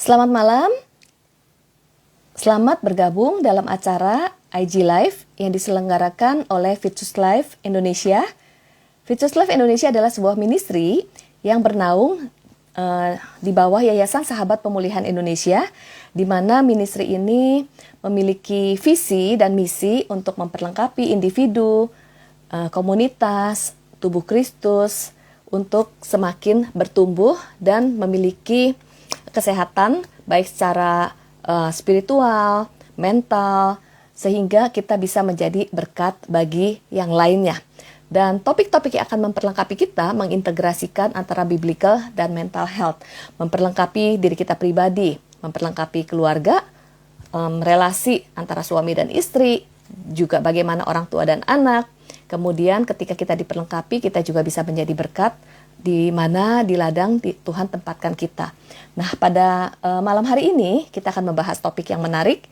Selamat malam, selamat bergabung dalam acara IG Live yang diselenggarakan oleh Vitus Live Indonesia. Vitus Live Indonesia adalah sebuah ministry yang bernaung di bawah Yayasan Sahabat Pemulihan Indonesia, di mana ministry ini memiliki visi dan misi untuk memperlengkapi individu, komunitas, tubuh Kristus, untuk semakin bertumbuh dan memiliki kesehatan baik secara spiritual, mental, sehingga kita bisa menjadi berkat bagi yang lainnya. Dan topik-topik yang akan memperlengkapi kita mengintegrasikan antara biblical dan mental health, memperlengkapi diri kita pribadi, memperlengkapi keluarga, relasi antara suami dan istri, juga bagaimana orang tua dan anak. Kemudian ketika kita diperlengkapi, kita juga bisa menjadi berkat di mana di ladang Tuhan tempatkan kita. Nah, pada malam hari ini kita akan membahas topik yang menarik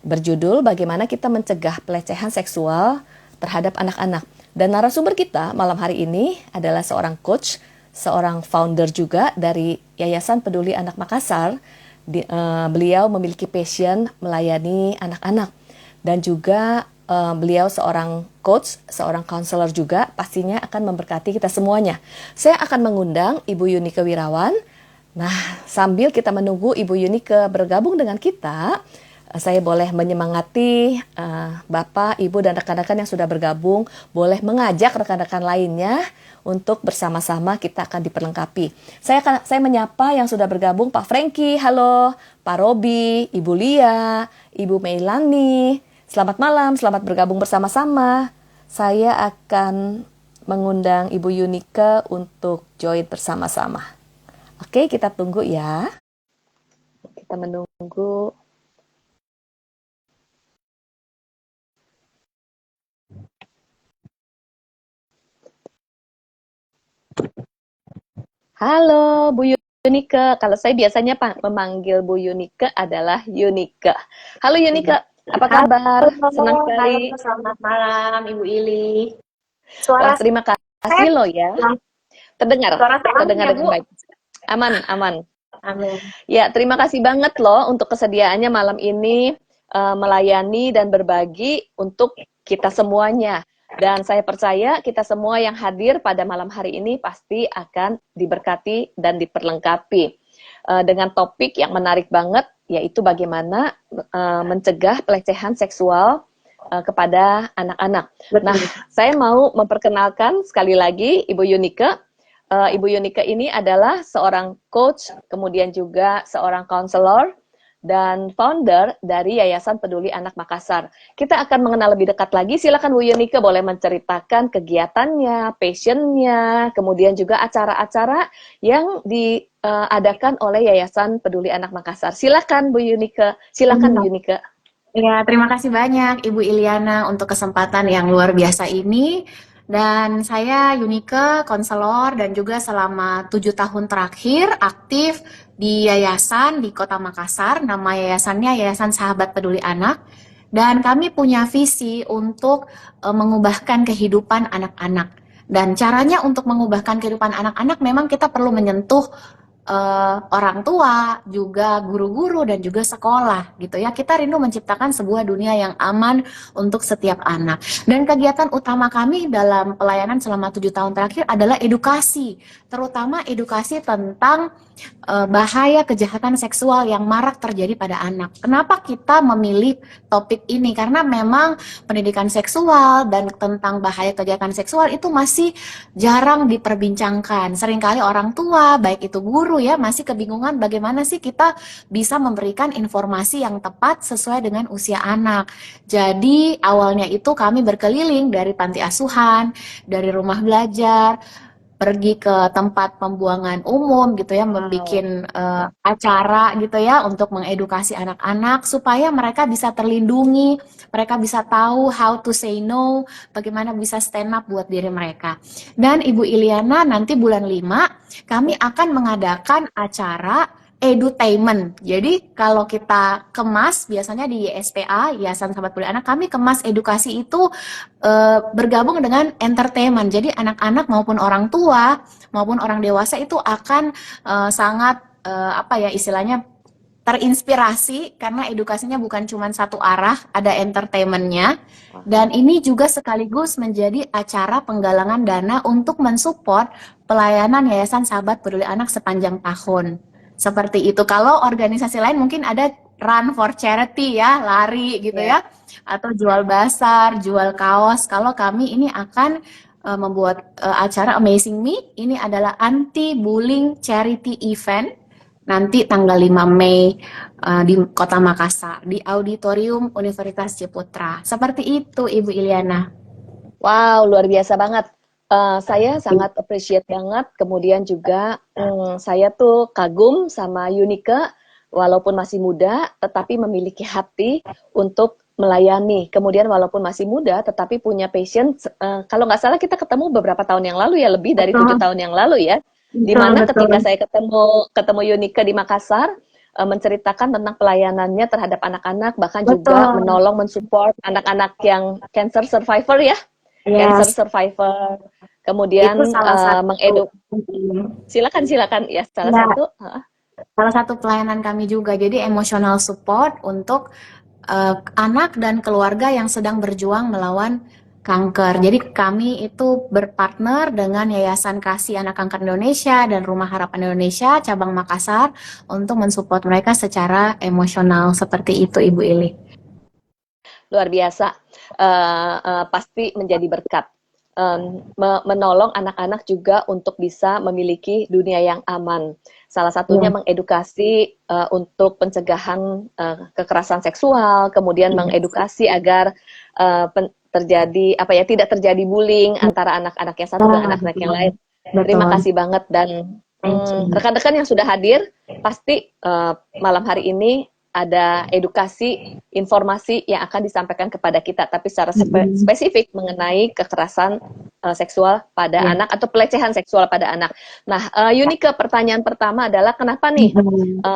berjudul bagaimana kita mencegah pelecehan seksual terhadap anak-anak. Dan narasumber kita malam hari ini adalah seorang coach, seorang founder juga dari Yayasan Peduli Anak Makassar. Beliau memiliki passion melayani anak-anak dan juga beliau seorang coach, seorang counselor juga, pastinya akan memberkati kita semuanya. Saya akan mengundang Ibu Yunike Wirawan. Nah, sambil kita menunggu Ibu Yunike bergabung dengan kita, saya boleh menyemangati Bapak, Ibu, dan rekan-rekan yang sudah bergabung, boleh mengajak rekan-rekan lainnya untuk bersama-sama kita akan diperlengkapi. Saya menyapa yang sudah bergabung, Pak Franky, halo, Pak Robi, Ibu Lia, Ibu Meilani. Selamat malam, selamat bergabung bersama-sama. Saya akan mengundang Ibu Yunike untuk join bersama-sama. Oke, kita tunggu ya. Kita menunggu. Halo, Bu Yunike. Kalau saya biasanya memanggil Bu Yunike adalah Yunike. Halo Yunike, apa kabar? Halo, Senang sekali. selamat malam Ibu Ili. Wah, terima kasih loh ya. Terdengar ya, dengan baik. Aman. Amin. Ya, terima kasih banget loh untuk kesediaannya malam ini melayani dan berbagi untuk kita semuanya. Dan saya percaya kita semua yang hadir pada malam hari ini pasti akan diberkati dan diperlengkapi dengan topik yang menarik banget, yaitu bagaimana mencegah pelecehan seksual kepada anak-anak. Nah, saya mau memperkenalkan sekali lagi Ibu Yunike. Ibu Yunike ini adalah seorang coach, kemudian juga seorang counselor, dan founder dari Yayasan Peduli Anak Makassar. Kita akan mengenal lebih dekat lagi. Silakan Bu Yunike boleh menceritakan kegiatannya, passionnya, kemudian juga acara-acara yang diadakan oleh Yayasan Peduli Anak Makassar. Silakan Bu Yunike. Silakan Bu Yunike. Ya, terima kasih banyak Ibu Iliana untuk kesempatan yang luar biasa ini. Dan saya Yunike, konselor, dan juga selama 7 tahun terakhir aktif di yayasan di Kota Makassar. Nama yayasannya Yayasan Sahabat Peduli Anak. Dan kami punya visi untuk mengubahkan kehidupan anak-anak. Dan caranya untuk mengubahkan kehidupan anak-anak memang kita perlu menyentuh orang tua, juga guru-guru, dan juga sekolah gitu ya. Kita rindu menciptakan sebuah dunia yang aman untuk setiap anak. Dan kegiatan utama kami dalam pelayanan selama 7 tahun terakhir adalah edukasi, terutama edukasi tentang bahaya kejahatan seksual yang marak terjadi pada anak. Kenapa kita memilih topik ini? Karena memang pendidikan seksual dan tentang bahaya kejahatan seksual itu masih jarang diperbincangkan. Seringkali orang tua, baik itu guru ya, masih kebingungan bagaimana sih kita bisa memberikan informasi yang tepat sesuai dengan usia anak. Jadi awalnya itu kami berkeliling dari panti asuhan, dari rumah belajar, pergi ke tempat pembuangan umum gitu ya, membuat acara gitu ya untuk mengedukasi anak-anak supaya mereka bisa terlindungi, mereka bisa tahu how to say no, bagaimana bisa stand up buat diri mereka. Dan Ibu Iliana nanti bulan 5 kami akan mengadakan acara edutainment. Jadi kalau kita kemas biasanya di YSPA, Yayasan Sahabat Peduli Anak, kami kemas edukasi itu bergabung dengan entertainment. Jadi anak-anak maupun orang tua maupun orang dewasa itu akan sangat apa ya istilahnya terinspirasi karena edukasinya bukan cuma satu arah, ada entertainmentnya. Wah. Dan ini juga sekaligus menjadi acara penggalangan dana untuk mensupport pelayanan Yayasan Sahabat Peduli Anak sepanjang tahun. Seperti itu. Kalau organisasi lain mungkin ada run for charity ya, lari gitu Ya. ya, atau jual basar, jual kaos. Kalau kami ini akan membuat acara Amazing Me. Ini adalah anti-bullying charity event nanti tanggal 5 Mei di Kota Makassar, di Auditorium Universitas Ciputra. Seperti itu, Ibu Iliana. Wow, luar biasa banget. Saya sangat appreciate banget. Kemudian juga saya tuh kagum sama Yunike, walaupun masih muda, tetapi memiliki hati untuk melayani. Kemudian walaupun masih muda, tetapi punya passion. Kalau nggak salah kita ketemu beberapa tahun yang lalu ya, lebih dari 7 tahun yang lalu ya. Dimana ketika saya ketemu Yunike di Makassar, menceritakan tentang pelayanannya terhadap anak-anak, bahkan juga menolong, mensupport anak-anak yang cancer survivor ya, cancer survivor. Kemudian silakan ya, salah satu pelayanan kami juga. Jadi emotional support untuk anak dan keluarga yang sedang berjuang melawan kanker. Jadi kami itu berpartner dengan Yayasan Kasih Anak Kanker Indonesia dan Rumah Harapan Indonesia cabang Makassar untuk mensupport mereka secara emosional. Seperti itu, Ibu Ili. Luar biasa. Pasti menjadi berkat. Menolong anak-anak juga untuk bisa memiliki dunia yang aman. Salah satunya mengedukasi untuk pencegahan kekerasan seksual, kemudian mengedukasi agar tidak terjadi bullying antara anak-anak yang satu dan anak-anak yang lain. Terima kasih banget, dan rekan-rekan yang sudah hadir, pasti malam hari ini ada edukasi, informasi yang akan disampaikan kepada kita, tapi secara spesifik mengenai kekerasan seksual pada anak atau pelecehan seksual pada anak. Nah, Yunike, pertanyaan pertama adalah kenapa nih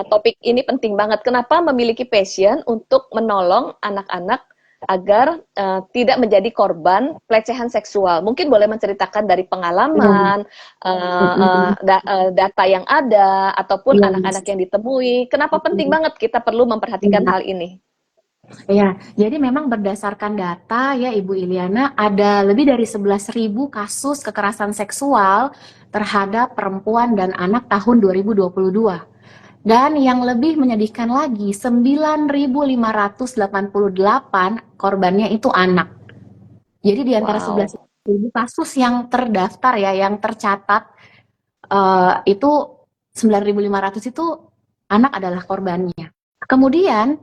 topik ini penting banget? Kenapa memiliki passion untuk menolong anak-anak agar tidak menjadi korban pelecehan seksual? Mungkin boleh menceritakan dari pengalaman, data yang ada, ataupun anak-anak yang ditemui. Kenapa penting banget kita perlu memperhatikan hal ini? Ya, jadi memang berdasarkan data ya Ibu Iliana, ada lebih dari 11.000 kasus kekerasan seksual terhadap perempuan dan anak tahun 2022. Dan yang lebih menyedihkan lagi, 9.588 korbannya itu anak. Jadi di antara 11.000 kasus yang terdaftar ya, yang tercatat, itu 9.500 itu anak adalah korbannya. Kemudian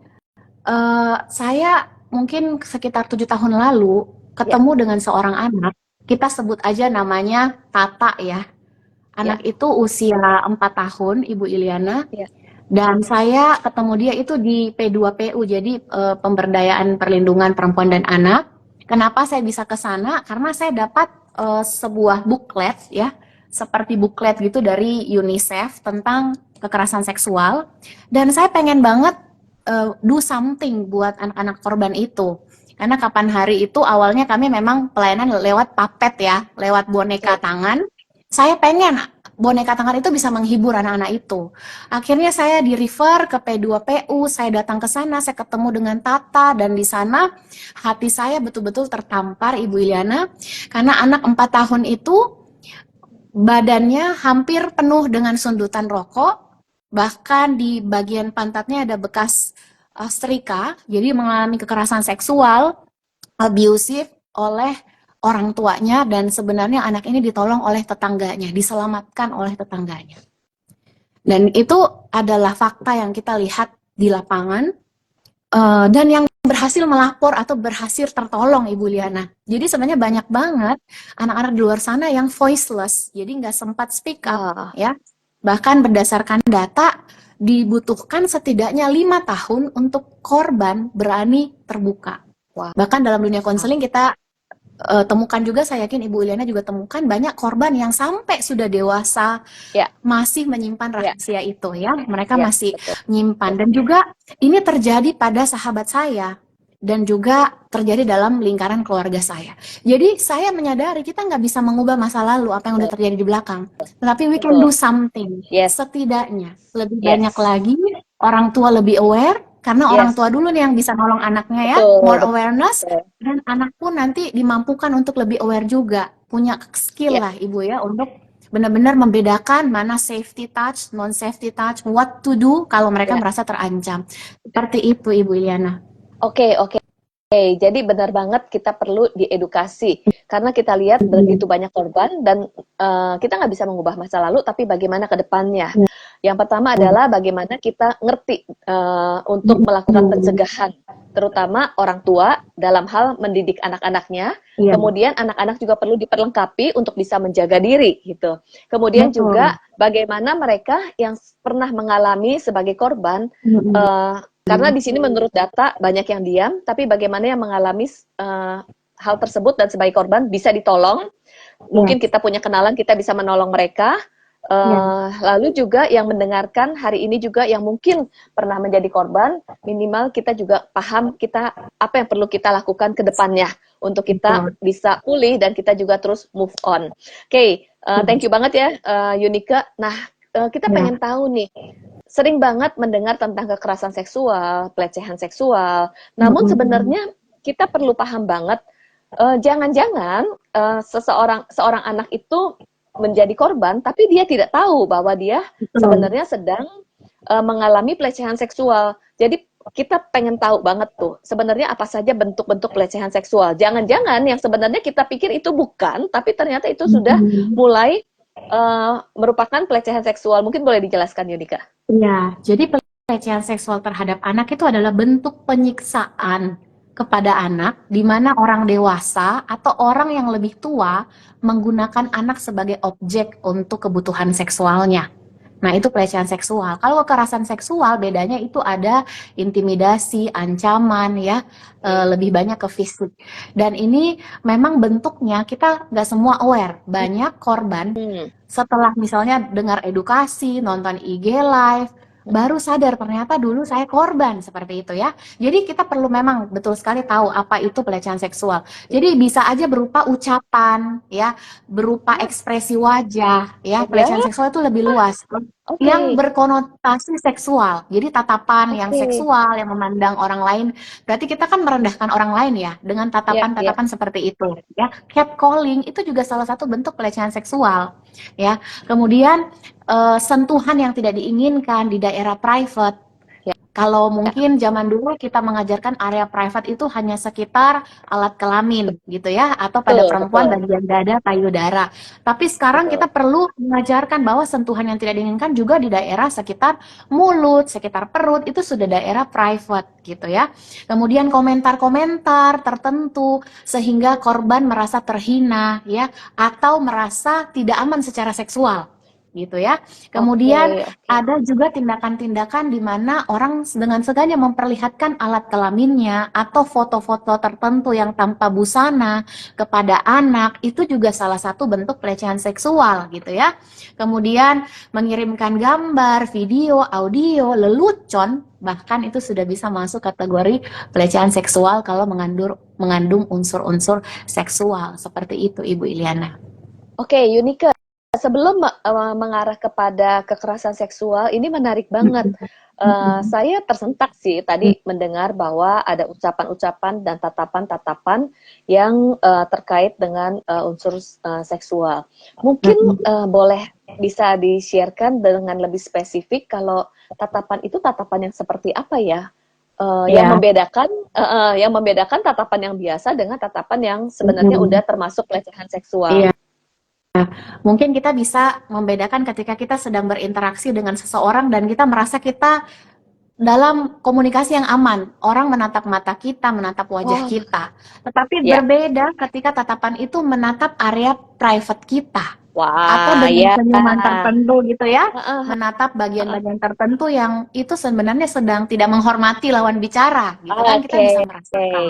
saya mungkin sekitar 7 tahun lalu ketemu dengan seorang anak, kita sebut aja namanya Tata ya. Anak itu usia 4 tahun, Ibu Iliana. Dan saya ketemu dia itu di P2PU, jadi Pemberdayaan Perlindungan Perempuan dan Anak. Kenapa saya bisa ke sana? Karena saya dapat sebuah buklet ya, seperti buklet gitu dari UNICEF tentang kekerasan seksual. Dan saya pengen banget do something buat anak-anak korban itu. Karena kapan hari itu awalnya kami memang pelayanan lewat puppet ya, lewat boneka tangan. Saya pengen boneka tangan itu bisa menghibur anak-anak itu. Akhirnya saya di-refer ke P2PU, saya datang ke sana, saya ketemu dengan Tata, dan di sana hati saya betul-betul tertampar, Ibu Iliana, karena anak 4 tahun itu badannya hampir penuh dengan sundutan rokok, bahkan di bagian pantatnya ada bekas setrika, jadi mengalami kekerasan seksual, abusive oleh orang tuanya, dan sebenarnya anak ini ditolong oleh tetangganya, diselamatkan oleh tetangganya. Dan itu adalah fakta yang kita lihat di lapangan, dan yang berhasil melapor atau berhasil tertolong, Ibu Liana. Jadi sebenarnya banyak banget anak-anak di luar sana yang voiceless, jadi nggak sempat speak up ya. Bahkan berdasarkan data dibutuhkan setidaknya 5 tahun untuk korban berani terbuka. Bahkan dalam dunia konseling kita temukan juga, saya yakin Ibu Iliana juga temukan banyak korban yang sampai sudah dewasa masih menyimpan rahasia itu ya, mereka masih menyimpan. Dan juga ini terjadi pada sahabat saya dan juga terjadi dalam lingkaran keluarga saya. Jadi saya menyadari kita nggak bisa mengubah masa lalu apa yang udah terjadi di belakang, tetapi we can do something. Setidaknya lebih banyak lagi orang tua lebih aware, karena orang Yes, tua dulu nih yang bisa nolong anaknya ya, betul, more awareness, betul. dan anak pun nanti dimampukan untuk lebih aware juga, punya skill Ya, lah Ibu ya, untuk benar-benar membedakan mana safety touch, non safety touch, what to do kalau mereka ya. merasa terancam. Seperti itu Ibu Iliana. Oke, oke. Oke, jadi benar banget kita perlu diedukasi karena kita lihat Iya. begitu banyak korban dan kita nggak bisa mengubah masa lalu, tapi bagaimana ke depannya. Yang pertama adalah bagaimana kita ngerti untuk melakukan pencegahan, terutama orang tua dalam hal mendidik anak-anaknya. Iya, Kemudian anak-anak juga perlu diperlengkapi untuk bisa menjaga diri gitu. Kemudian betul. juga bagaimana mereka yang pernah mengalami sebagai korban Mm-mm. eh, karena di sini menurut data banyak yang diam, tapi bagaimana yang mengalami hal tersebut dan sebagai korban bisa ditolong. Iya, Mungkin kita punya kenalan, kita bisa menolong mereka. iya, Lalu juga yang mendengarkan hari ini juga yang mungkin pernah menjadi korban, minimal kita juga paham kita apa yang perlu kita lakukan ke depannya untuk kita betul. bisa pulih dan kita juga terus move on. Oke, thank you banget ya Yunika. Nah, kita Iya, pengen tahu nih, sering banget mendengar tentang kekerasan seksual, pelecehan seksual. Namun mm-mm. sebenarnya kita perlu paham banget, jangan-jangan seorang anak itu menjadi korban, tapi dia tidak tahu bahwa dia Betul. sebenarnya sedang mengalami pelecehan seksual. Jadi kita pengen tahu banget tuh sebenarnya apa saja bentuk-bentuk pelecehan seksual. Jangan-jangan yang sebenarnya kita pikir itu bukan, tapi ternyata itu sudah Mm-mm. mulai merupakan pelecehan seksual. Mungkin boleh dijelaskan, Yunika? Iya, jadi pelecehan seksual terhadap anak itu adalah bentuk penyiksaan kepada anak, di mana orang dewasa atau orang yang lebih tua menggunakan anak sebagai objek untuk kebutuhan seksualnya. Nah, itu pelecehan seksual. Kalau kekerasan seksual, bedanya itu ada intimidasi, ancaman, ya, lebih banyak ke fisik. Dan ini memang bentuknya kita nggak semua aware. Banyak korban Hmm. setelah misalnya dengar edukasi, nonton IG live, baru sadar ternyata dulu saya korban seperti itu ya. Jadi kita perlu memang betul sekali tahu apa itu pelecehan seksual. Jadi bisa aja berupa ucapan ya, berupa Ah, ekspresi wajah ya. ya, Pelecehan seksual itu lebih luas. Yang oke, berkonotasi seksual. Jadi tatapan yang oke, seksual, yang memandang orang lain. Berarti kita kan merendahkan orang lain ya dengan ya, ya, tatapan-tatapan seperti itu ya. Catcalling itu juga salah satu bentuk pelecehan seksual ya. Kemudian sentuhan yang tidak diinginkan di daerah private. ya, Kalau ya, mungkin zaman dulu kita mengajarkan area private itu hanya sekitar alat kelamin gitu ya, atau pada betul, perempuan betul, bagian dada, payudara. Tapi sekarang betul. kita perlu mengajarkan bahwa sentuhan yang tidak diinginkan juga di daerah sekitar mulut, sekitar perut, itu sudah daerah private gitu ya. Kemudian komentar-komentar tertentu sehingga korban merasa terhina ya, atau merasa tidak aman secara seksual gitu ya. Oke, Kemudian oke. ada juga tindakan-tindakan di mana orang dengan sengaja memperlihatkan alat kelaminnya atau foto-foto tertentu yang tanpa busana kepada anak, itu juga salah satu bentuk pelecehan seksual gitu ya. Kemudian mengirimkan gambar, video, audio, lelucon, bahkan itu sudah bisa masuk kategori pelecehan seksual kalau mengandung unsur-unsur seksual. Seperti itu Ibu Iliana. Oke, Yunika, sebelum mengarah kepada kekerasan seksual, ini menarik banget. Saya tersentak sih tadi mendengar bahwa ada ucapan-ucapan dan tatapan-tatapan yang terkait dengan unsur seksual. Mungkin boleh bisa di-sharekan dengan lebih spesifik kalau tatapan itu tatapan yang seperti apa ya? Ya. Yang membedakan tatapan yang biasa dengan tatapan yang sebenarnya udah termasuk pelecehan seksual. Iya. Mungkin kita bisa membedakan ketika kita sedang berinteraksi dengan seseorang dan kita merasa kita dalam komunikasi yang aman. Orang menatap mata kita, menatap wajah Oh, kita. Tetapi ya. berbeda ketika tatapan itu menatap area private kita. Atau Wah, dengan ya. senyuman tertentu gitu ya. Heeh, Menatap heeh. bagian-bagian tertentu yang itu sebenarnya sedang tidak menghormati lawan bicara. Gitu kan kita Oke, bisa oke. merasakan.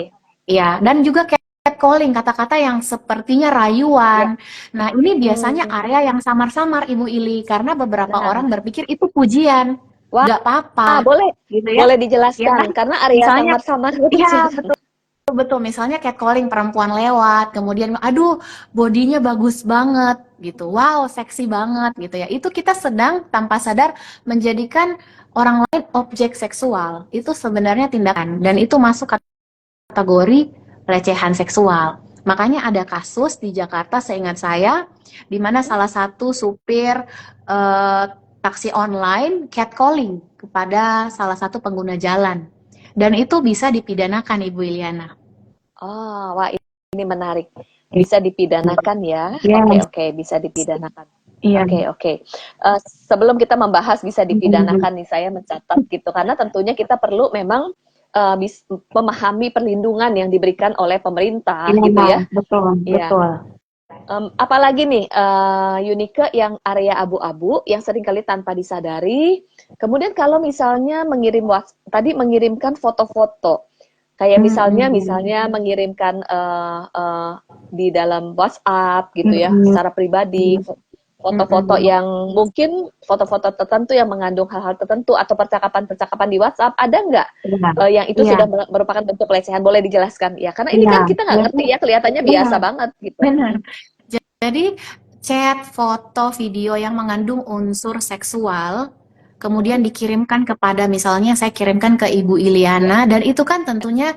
Ya, dan juga catcalling, kata-kata yang sepertinya Ya. rayuan. Nah, ini biasanya Hmm, area yang samar-samar, Ibu Ili, karena beberapa orang nah. berpikir itu pujian, Wah, nggak apa-apa, boleh gitu ya. boleh Ya dijelaskan kan? karena area Misalnya, samar-samar itu ya gimana? betul, misalnya catcalling perempuan lewat, kemudian, aduh, bodinya bagus banget, gitu. Wow, seksi banget, gitu ya. Itu kita sedang tanpa sadar menjadikan orang lain objek seksual, itu sebenarnya tindakan dan itu masuk kategori pelecehan seksual. Makanya ada kasus di Jakarta seingat saya, di mana salah satu supir eh, taksi online catcalling kepada salah satu pengguna jalan. Dan itu bisa dipidanakan, Ibu Iliana. Oh, wah ini menarik. Bisa dipidanakan ya. Oke, Yes, oke, bisa dipidanakan. iya. Oke, oke. Sebelum kita membahas bisa dipidanakan nih, saya mencatat gitu. Karena tentunya kita perlu memang memahami perlindungan yang diberikan oleh pemerintah Iya, gitu ya. betul, Iya. betul. Apalagi nih, Yunike yang area abu-abu yang seringkali tanpa disadari. Kemudian kalau misalnya tadi mengirimkan foto-foto, kayak misalnya mengirimkan di dalam WhatsApp gitu ya, secara pribadi, foto-foto yang mungkin foto-foto tertentu yang mengandung hal-hal tertentu atau percakapan-percakapan di WhatsApp, ada nggak Iya, yang itu iya, sudah merupakan bentuk pelecehan? Boleh dijelaskan ya? Karena ini iya. kan kita nggak Jadi, ngerti ya, kelihatannya iya, biasa banget gitu. benar. Jadi, chat, foto, video yang mengandung unsur seksual, kemudian dikirimkan kepada, misalnya saya kirimkan ke Ibu Iliana, dan itu kan tentunya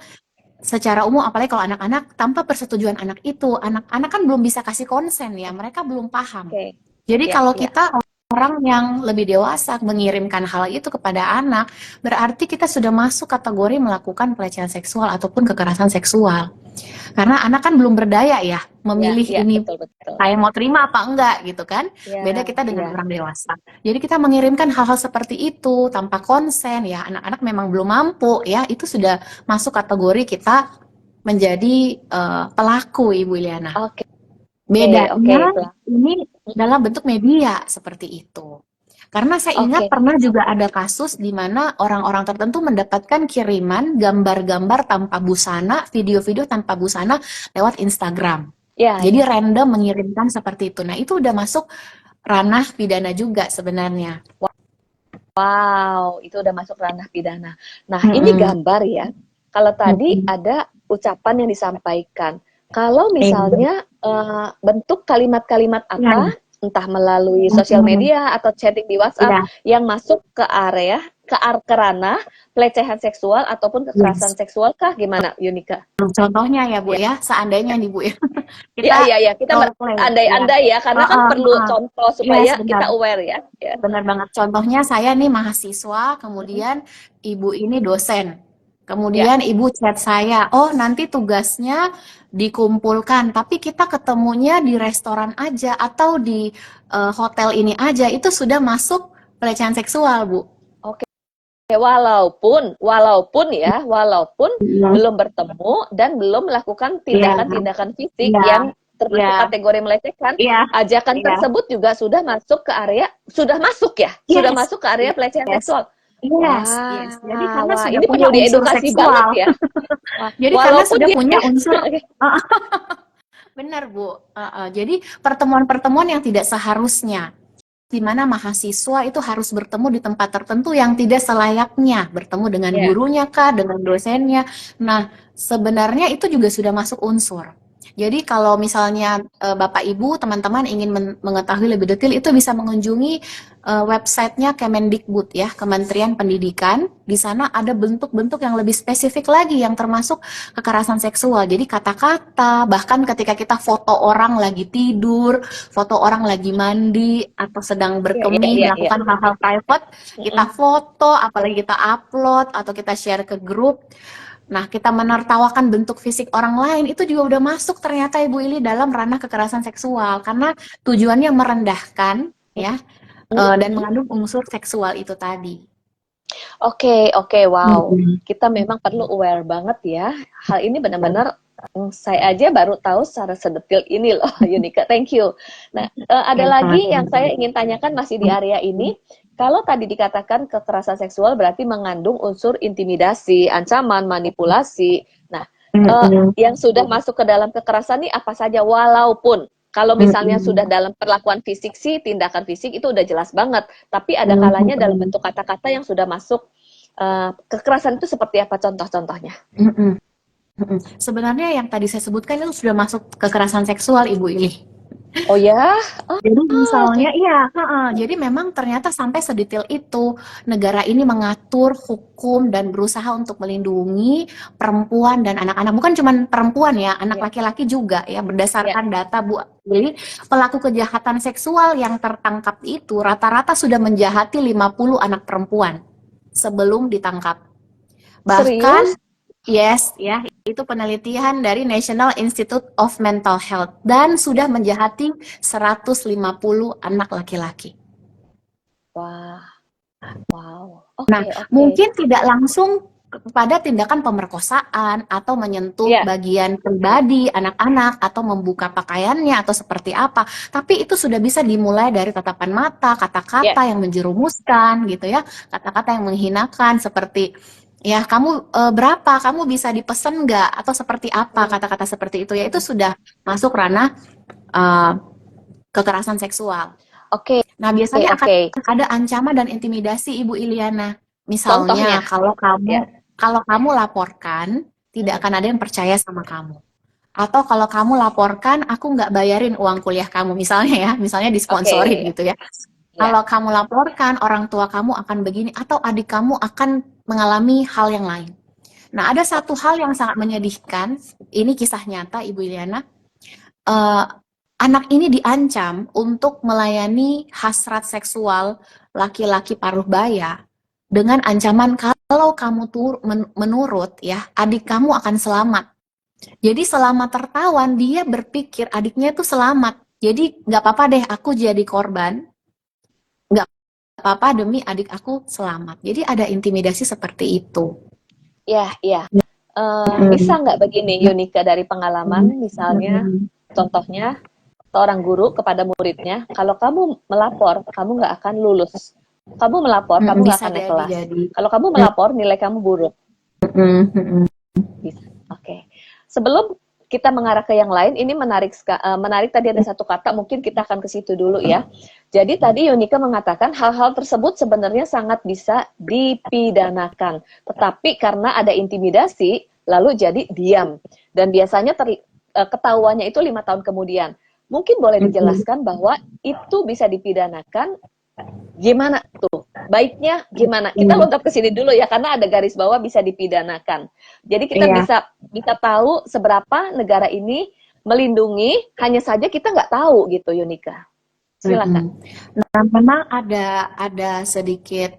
secara umum, apalagi kalau anak-anak, tanpa persetujuan anak itu, anak-anak kan belum bisa kasih konsen ya, mereka belum paham. Oke, Jadi ya, kalau ya. kita orang yang lebih dewasa mengirimkan hal itu kepada anak, berarti kita sudah masuk kategori melakukan pelecehan seksual ataupun kekerasan seksual. Karena anak kan belum berdaya ya, Ya, memilih ya, ini betul, betul. saya mau terima apa enggak gitu kan. Beda Ya, kita dengan ya. orang dewasa. Jadi kita mengirimkan hal-hal seperti itu tanpa konsen ya, anak-anak memang belum mampu ya, itu sudah masuk kategori kita menjadi pelaku, Ibu Iliana. Oke, oke, Bedanya Pla. ini dalam bentuk media seperti itu. Karena saya ingat Oke, pernah juga ada kasus di mana orang-orang tertentu mendapatkan kiriman gambar-gambar tanpa busana, video-video tanpa busana lewat Instagram. ya, Jadi ya. random mengirimkan seperti itu. Nah, itu udah masuk ranah pidana juga sebenarnya. Wow, itu udah masuk ranah pidana. Nah, ini Mm-mm. gambar ya. Kalau tadi Mm-mm. ada ucapan yang disampaikan. Kalau Iya. misalnya bentuk kalimat-kalimat Iya. apa, entah melalui sosial Mm-mm. media atau chatting di WhatsApp Iya. yang masuk ke area, ke ranah pelecehan seksual ataupun kekerasan Yes. seksual kah? Gimana, Yunika? Contohnya ya, Bu Ya, ya, seandainya nih, Bu ya. ya, Kita ya, ya. Kita role play ya. andai-andai ya, karena kan Heeh, perlu heeh. contoh Yes, supaya benar. kita aware ya. Ya. Benar banget. Contohnya saya nih mahasiswa, Mm-mm. kemudian ibu ini dosen. Ya. Kemudian ibu chat saya, oh nanti tugasnya dikumpulkan, tapi kita ketemunya di restoran aja atau di hotel ini aja. Itu sudah masuk pelecehan seksual, Bu. Oke. Walaupun Iya, belum bertemu dan belum melakukan iya, tindakan-tindakan fisik iya, yang iya, termasuk kategori melecehkan, iya, ajakan iya. tersebut juga sudah masuk ya, sudah Yes, masuk ke area pelecehan yes, seksual. yes, yes. Jadi Wah, karena wah, sudah ini punya perlu unsur diedukasi banget seksual. ya. Wah, Jadi karena walaupun sudah dia, punya unsur benar, Bu. Jadi pertemuan-pertemuan yang tidak seharusnya, di mana mahasiswa itu harus bertemu di tempat tertentu yang tidak selayaknya, bertemu dengan ya, gurunya kah, dengan dosennya. Nah, sebenarnya itu juga sudah masuk unsur. Jadi kalau misalnya Bapak Ibu, teman-teman ingin mengetahui lebih detail, itu bisa mengunjungi websitenya Kemendikbud ya, Kementerian Pendidikan. Di sana ada bentuk-bentuk yang lebih spesifik lagi yang termasuk kekerasan seksual. Jadi kata-kata, bahkan ketika kita foto orang lagi tidur, foto orang lagi mandi atau sedang ya, ya, berkemih ya, ya. melakukan hal-hal private, kita Mm-mm. foto, apalagi kita upload atau kita share ke grup. Nah, kita menertawakan bentuk fisik orang lain itu juga udah masuk ternyata Ibu Ili dalam ranah kekerasan seksual karena tujuannya merendahkan ya dan Mm-mm. mengandung unsur seksual itu tadi. Oke, oke, wow. Mm-mm. Kita memang perlu aware banget ya. Hal ini benar-benar saya aja baru tahu secara sedetil ini loh, Yunika. Thank you. Nah, ada Ya, lagi yang sama-sama. saya ingin tanyakan masih di area ini. Kalau tadi dikatakan kekerasan seksual berarti mengandung unsur intimidasi, ancaman, manipulasi. Nah, Mm-mm. yang sudah masuk ke dalam kekerasan ini apa saja? Walaupun kalau misalnya sudah Mm-mm. dalam perlakuan fisik sih, tindakan fisik itu udah jelas banget. Tapi ada kalanya dalam Mm-mm. bentuk kata-kata yang sudah masuk kekerasan itu seperti apa contoh-contohnya? Mm-mm. Mm-mm. Sebenarnya yang tadi saya sebutkan itu sudah masuk kekerasan seksual, Ibu Ili. Oh ya? Oh, Jadi oke. misalnya, iya, heeh. Jadi memang ternyata sampai sedetail itu negara ini mengatur hukum dan berusaha untuk melindungi perempuan dan anak-anak. Bukan cuma perempuan ya, anak Ya, laki-laki juga ya. ya. Berdasarkan data Bu Lili, pelaku kejahatan seksual yang tertangkap itu rata-rata sudah menjahati 50 anak perempuan sebelum ditangkap. Serius? Bahkan, yes, ya, itu penelitian dari National Institute of Mental Health dan sudah menjahati 150 anak laki-laki. Wah, wow. Nah, Oke, oke. mungkin tidak langsung pada tindakan pemerkosaan atau menyentuh Ya, bagian pribadi anak-anak atau membuka pakaiannya atau seperti apa. Tapi itu sudah bisa dimulai dari tatapan mata, ya. kata-kata yang menjerumuskan gitu ya, kata-kata yang menghinakan seperti ya kamu berapa, kamu bisa dipesen nggak atau seperti apa Hmm, kata-kata seperti itu ya itu hmm. sudah masuk ranah eh, kekerasan seksual. Oke, Nah, oke, biasanya akan oke. ada ancaman dan intimidasi Ibu Ilyana. Contohnya, Misalnya, ya. kalau kamu laporkan, tidak Hmm, akan ada yang percaya sama kamu. Atau kalau kamu laporkan, aku nggak bayarin uang kuliah kamu, misalnya ya, misalnya oke, disponsorin gitu ya. ya. Kalau kamu laporkan, orang tua kamu akan begini, atau adik kamu akan mengalami hal yang lain. Nah, ada Oh, satu hal yang sangat menyedihkan, ini kisah nyata Ibu Ilyana, eh, anak ini diancam untuk melayani hasrat seksual laki-laki paruh baya dengan ancaman kalau kamu menurut ya adik kamu akan selamat. Jadi selama tertawan dia berpikir adiknya itu selamat. Jadi nggak apa-apa deh aku jadi korban, nggak apa-apa demi adik aku selamat. Jadi ada intimidasi seperti itu. ya, ya. Bisa Mm. nggak begini, Yunika, dari pengalaman, misalnya, contohnya, seorang guru kepada muridnya, kalau kamu melapor, kamu nggak akan lulus. Kamu melapor, kamu nggak Bisa akan naik jadi kelas. jadi. Kalau kamu melapor, nilai kamu buruk. Mm. Bisa. Oke. Sebelum kita mengarah ke yang lain, ini menarik, menarik tadi ada satu kata, mungkin kita akan ke situ dulu ya. Jadi tadi Yunika mengatakan hal-hal tersebut sebenarnya sangat bisa dipidanakan. Tetapi karena ada intimidasi, lalu jadi diam. Dan biasanya ketahuannya itu 5 tahun kemudian. Mungkin boleh Mm. dijelaskan bahwa itu bisa dipidanakan. Gimana tuh? Baiknya gimana? Kita Iya, lengkap ke sini dulu ya, karena ada garis bawah bisa dipidanakan. Jadi kita iya. bisa bisa tahu seberapa negara ini melindungi, hanya saja kita nggak tahu gitu, Yunika. Silakan. Mm-mm. Nah, memang ada sedikit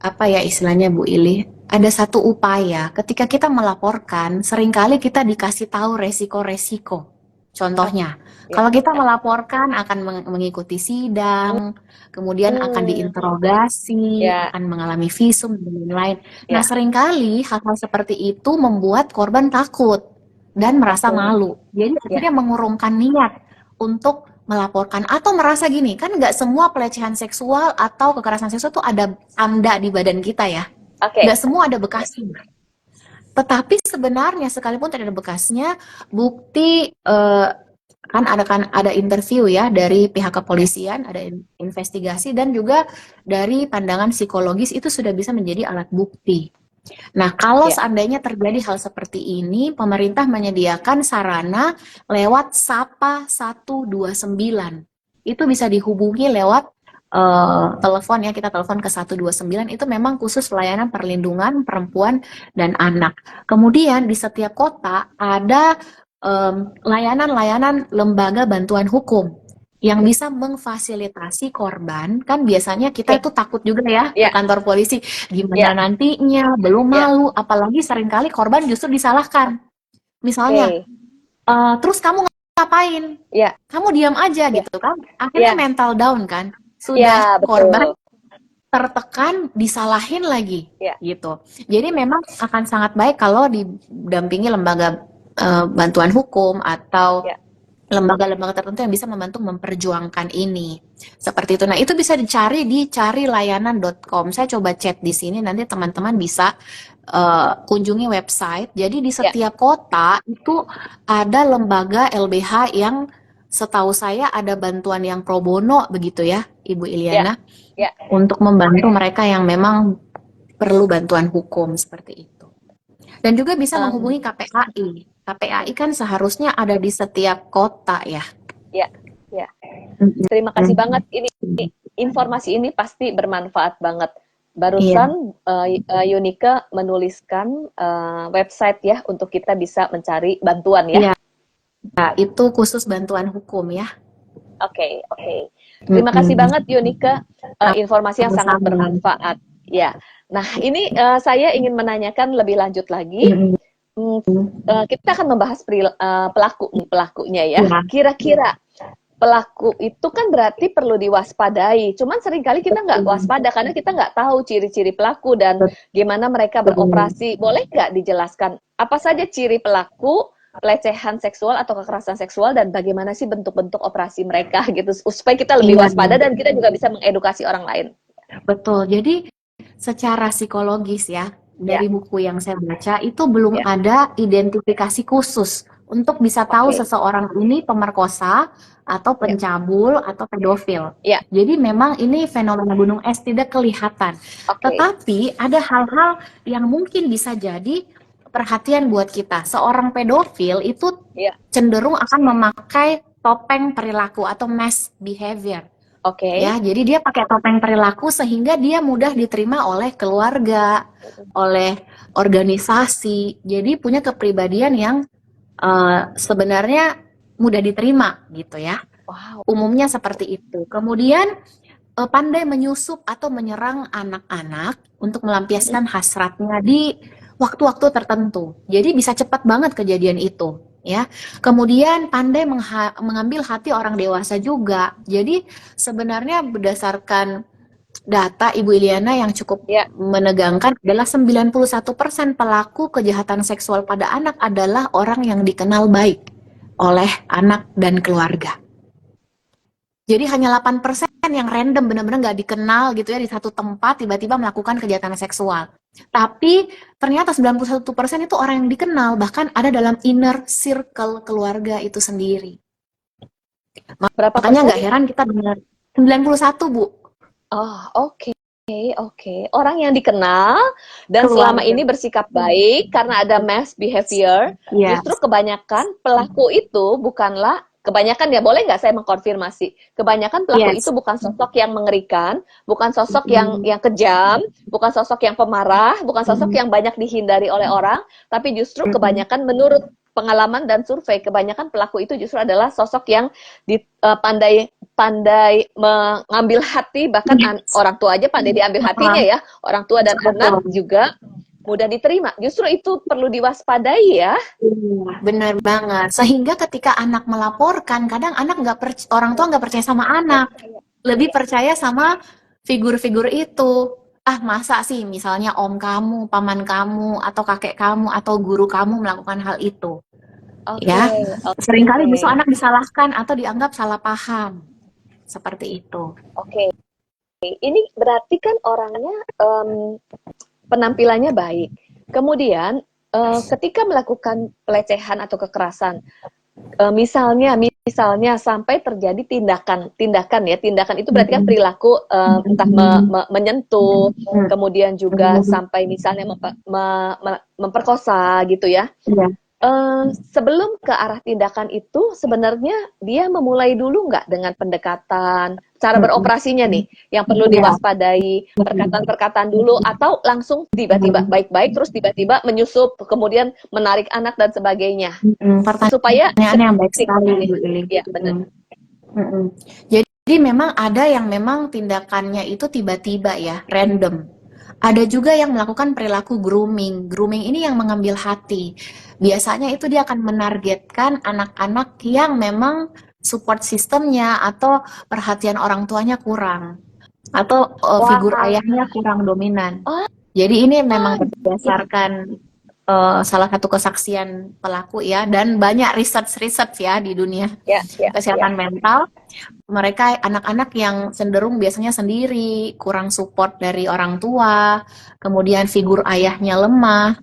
apa ya istilahnya Bu Ili, ada satu upaya ketika kita melaporkan, seringkali kita dikasih tahu resiko-resiko. Oke, Contohnya, ya, kalau kita ya. melaporkan akan mengikuti sidang, kemudian akan Hmm, diinterogasi, ya, akan mengalami visum dan lain-lain. Nah, ya, seringkali hal-hal seperti itu membuat korban takut dan merasa betul. malu. Jadi Ya, akhirnya mengurungkan niat untuk melaporkan atau merasa gini kan nggak semua pelecehan seksual atau kekerasan seksual tuh ada tanda di badan kita ya, oke. nggak semua ada bekasnya, tetapi sebenarnya sekalipun tidak ada bekasnya bukti kan ada interview ya dari pihak Ya, kepolisian, ada investigasi dan juga dari pandangan psikologis itu sudah bisa menjadi alat bukti. Nah, kalau ya, seandainya terjadi hal seperti ini, pemerintah menyediakan sarana lewat SAPA 129. Itu bisa dihubungi lewat telepon ya, kita telepon ke 129, itu memang khusus pelayanan perlindungan perempuan dan anak. Kemudian di setiap kota ada layanan-layanan lembaga bantuan hukum yang ya, bisa mengfasilitasi korban. Kan biasanya kita oke. itu takut juga ya ke Ya, kantor polisi, ya, gimana nantinya, belum ya, malu, apalagi seringkali korban justru disalahkan. Misalnya, oke. terus kamu ngapain? Ya, Kamu diam aja ya, gitu kan? Akhirnya ya, mental down kan? Sudah ya, korban betul. tertekan, disalahin lagi Ya, gitu. Jadi memang akan sangat baik kalau didampingi lembaga bantuan hukum atau ya, lembaga-lembaga tertentu yang bisa membantu memperjuangkan ini. Seperti itu. Nah, itu bisa dicari di carilayanan.com. Saya coba chat di sini, nanti teman-teman bisa kunjungi website. Jadi di ya, setiap kota itu ada lembaga LBH yang setahu saya ada bantuan yang pro bono begitu ya, Ibu ya, Iliana, ya. untuk membantu mereka yang memang perlu bantuan hukum seperti itu. Dan juga bisa Em, menghubungi KPAI. KPAI kan seharusnya ada di setiap kota ya. ya. Ya. Mm-mm. Terima kasih banget. Ini informasi ini pasti bermanfaat banget. Iya, Barusan Yunike menuliskan website ya untuk kita bisa mencari bantuan ya. iya, itu khusus bantuan hukum ya. Oke, oke. Terima kasih Mm-mm. banget Yunike, informasi yang sangat Sama-sama. bermanfaat. Ya. Nah, ini saya ingin menanyakan lebih lanjut lagi. Mm-mm. Kita akan membahas pelaku nih, pelakunya ya. Iya, Kira-kira pelaku itu kan berarti perlu diwaspadai. Cuman seringkali kita nggak betul. waspada karena kita nggak tahu ciri-ciri pelaku dan gimana mereka Betul. beroperasi. Boleh nggak dijelaskan apa saja ciri pelaku pelecehan seksual atau kekerasan seksual dan bagaimana sih bentuk-bentuk operasi mereka gitu supaya kita lebih Iya, waspada dan kita juga bisa mengedukasi orang lain. betul. Jadi secara psikologis ya, Ya, dari buku yang saya baca itu belum ya, ada identifikasi khusus untuk bisa tahu oke, seseorang ini pemerkosa atau ya, pencabul atau pedofil. ya, Jadi memang ini fenomena gunung es tidak kelihatan. oke, Tetapi ada hal-hal yang mungkin bisa jadi perhatian buat kita. Seorang pedofil itu ya, cenderung akan memakai topeng perilaku atau mask behavior. oke, Ya, jadi dia pakai topeng perilaku sehingga dia mudah diterima oleh keluarga, oleh organisasi. Jadi punya kepribadian yang sebenarnya mudah diterima gitu ya. wow, Umumnya seperti itu. Kemudian pandai menyusup atau menyerang anak-anak untuk melampiaskan hasratnya di waktu-waktu tertentu. Jadi bisa cepat banget kejadian itu, ya. Kemudian pandai mengambil hati orang dewasa juga. Jadi sebenarnya berdasarkan data Ibu Iliana yang cukup ya, menegangkan adalah 91% pelaku kejahatan seksual pada anak adalah orang yang dikenal baik oleh anak dan keluarga. Jadi hanya 8% yang random, benar-benar nggak dikenal gitu ya, di satu tempat tiba-tiba melakukan kejahatan seksual. Tapi ternyata 91% itu orang yang dikenal, bahkan ada dalam inner circle keluarga itu sendiri. berapa Makanya persen? nggak heran kita dengar 91, Bu, Oh, oke. Oke, orang yang dikenal dan selama keluarga. ini bersikap baik karena ada mass behavior, Iya, justru kebanyakan pelaku itu bukanlah kebanyakan ya, boleh nggak saya mengkonfirmasi? Kebanyakan pelaku itu yes. bukan sosok yang mengerikan, bukan sosok yang kejam, bukan sosok yang pemarah, bukan sosok yang banyak dihindari oleh orang, tapi justru kebanyakan menurut pengalaman dan survei kebanyakan pelaku itu justru adalah sosok yang pandai pandai mengambil hati, bahkan orang tua aja pandai diambil hatinya ya, orang tua dan anak Betul. juga mudah diterima. Justru itu perlu diwaspadai ya. Iya, benar banget. Sehingga ketika anak melaporkan, kadang anak orang tua nggak percaya sama Nggak anak, percaya. lebih percaya sama figur-figur itu. Ah, masa sih misalnya om kamu, paman kamu, atau kakek kamu, atau guru kamu melakukan hal itu, Oke, ya. oke, Seringkali justru anak disalahkan atau dianggap salah paham, seperti itu. oke. Ini berarti kan orangnya penampilannya baik. Kemudian ketika melakukan pelecehan atau kekerasan, misalnya sampai terjadi tindakan ya, tindakan itu berarti kan perilaku entah menyentuh, kemudian juga sampai misalnya memperkosa gitu ya. Iya. Sebelum ke arah tindakan itu sebenarnya dia memulai dulu nggak dengan pendekatan, cara beroperasinya nih yang perlu Iya. diwaspadai, perkataan-perkataan dulu atau langsung tiba-tiba baik-baik terus tiba-tiba menyusup kemudian menarik anak dan sebagainya supaya Pertanyaan yang baik sekali, Bu Ili. ya benar. Jadi memang ada yang memang tindakannya itu tiba-tiba ya, random. Ada juga yang melakukan perilaku grooming. Grooming ini yang mengambil hati. Biasanya itu dia akan menargetkan anak-anak yang memang support sistemnya atau perhatian orang tuanya kurang. Atau figur Wah, ayahnya kurang dominan. oh, Jadi ini memang gitu. berdasarkan salah satu kesaksian pelaku ya, dan banyak research ya di dunia Ya, ya, ya. kesehatan mental. Mereka anak-anak yang cenderung biasanya sendiri, kurang support dari orang tua, kemudian figur ayahnya lemah,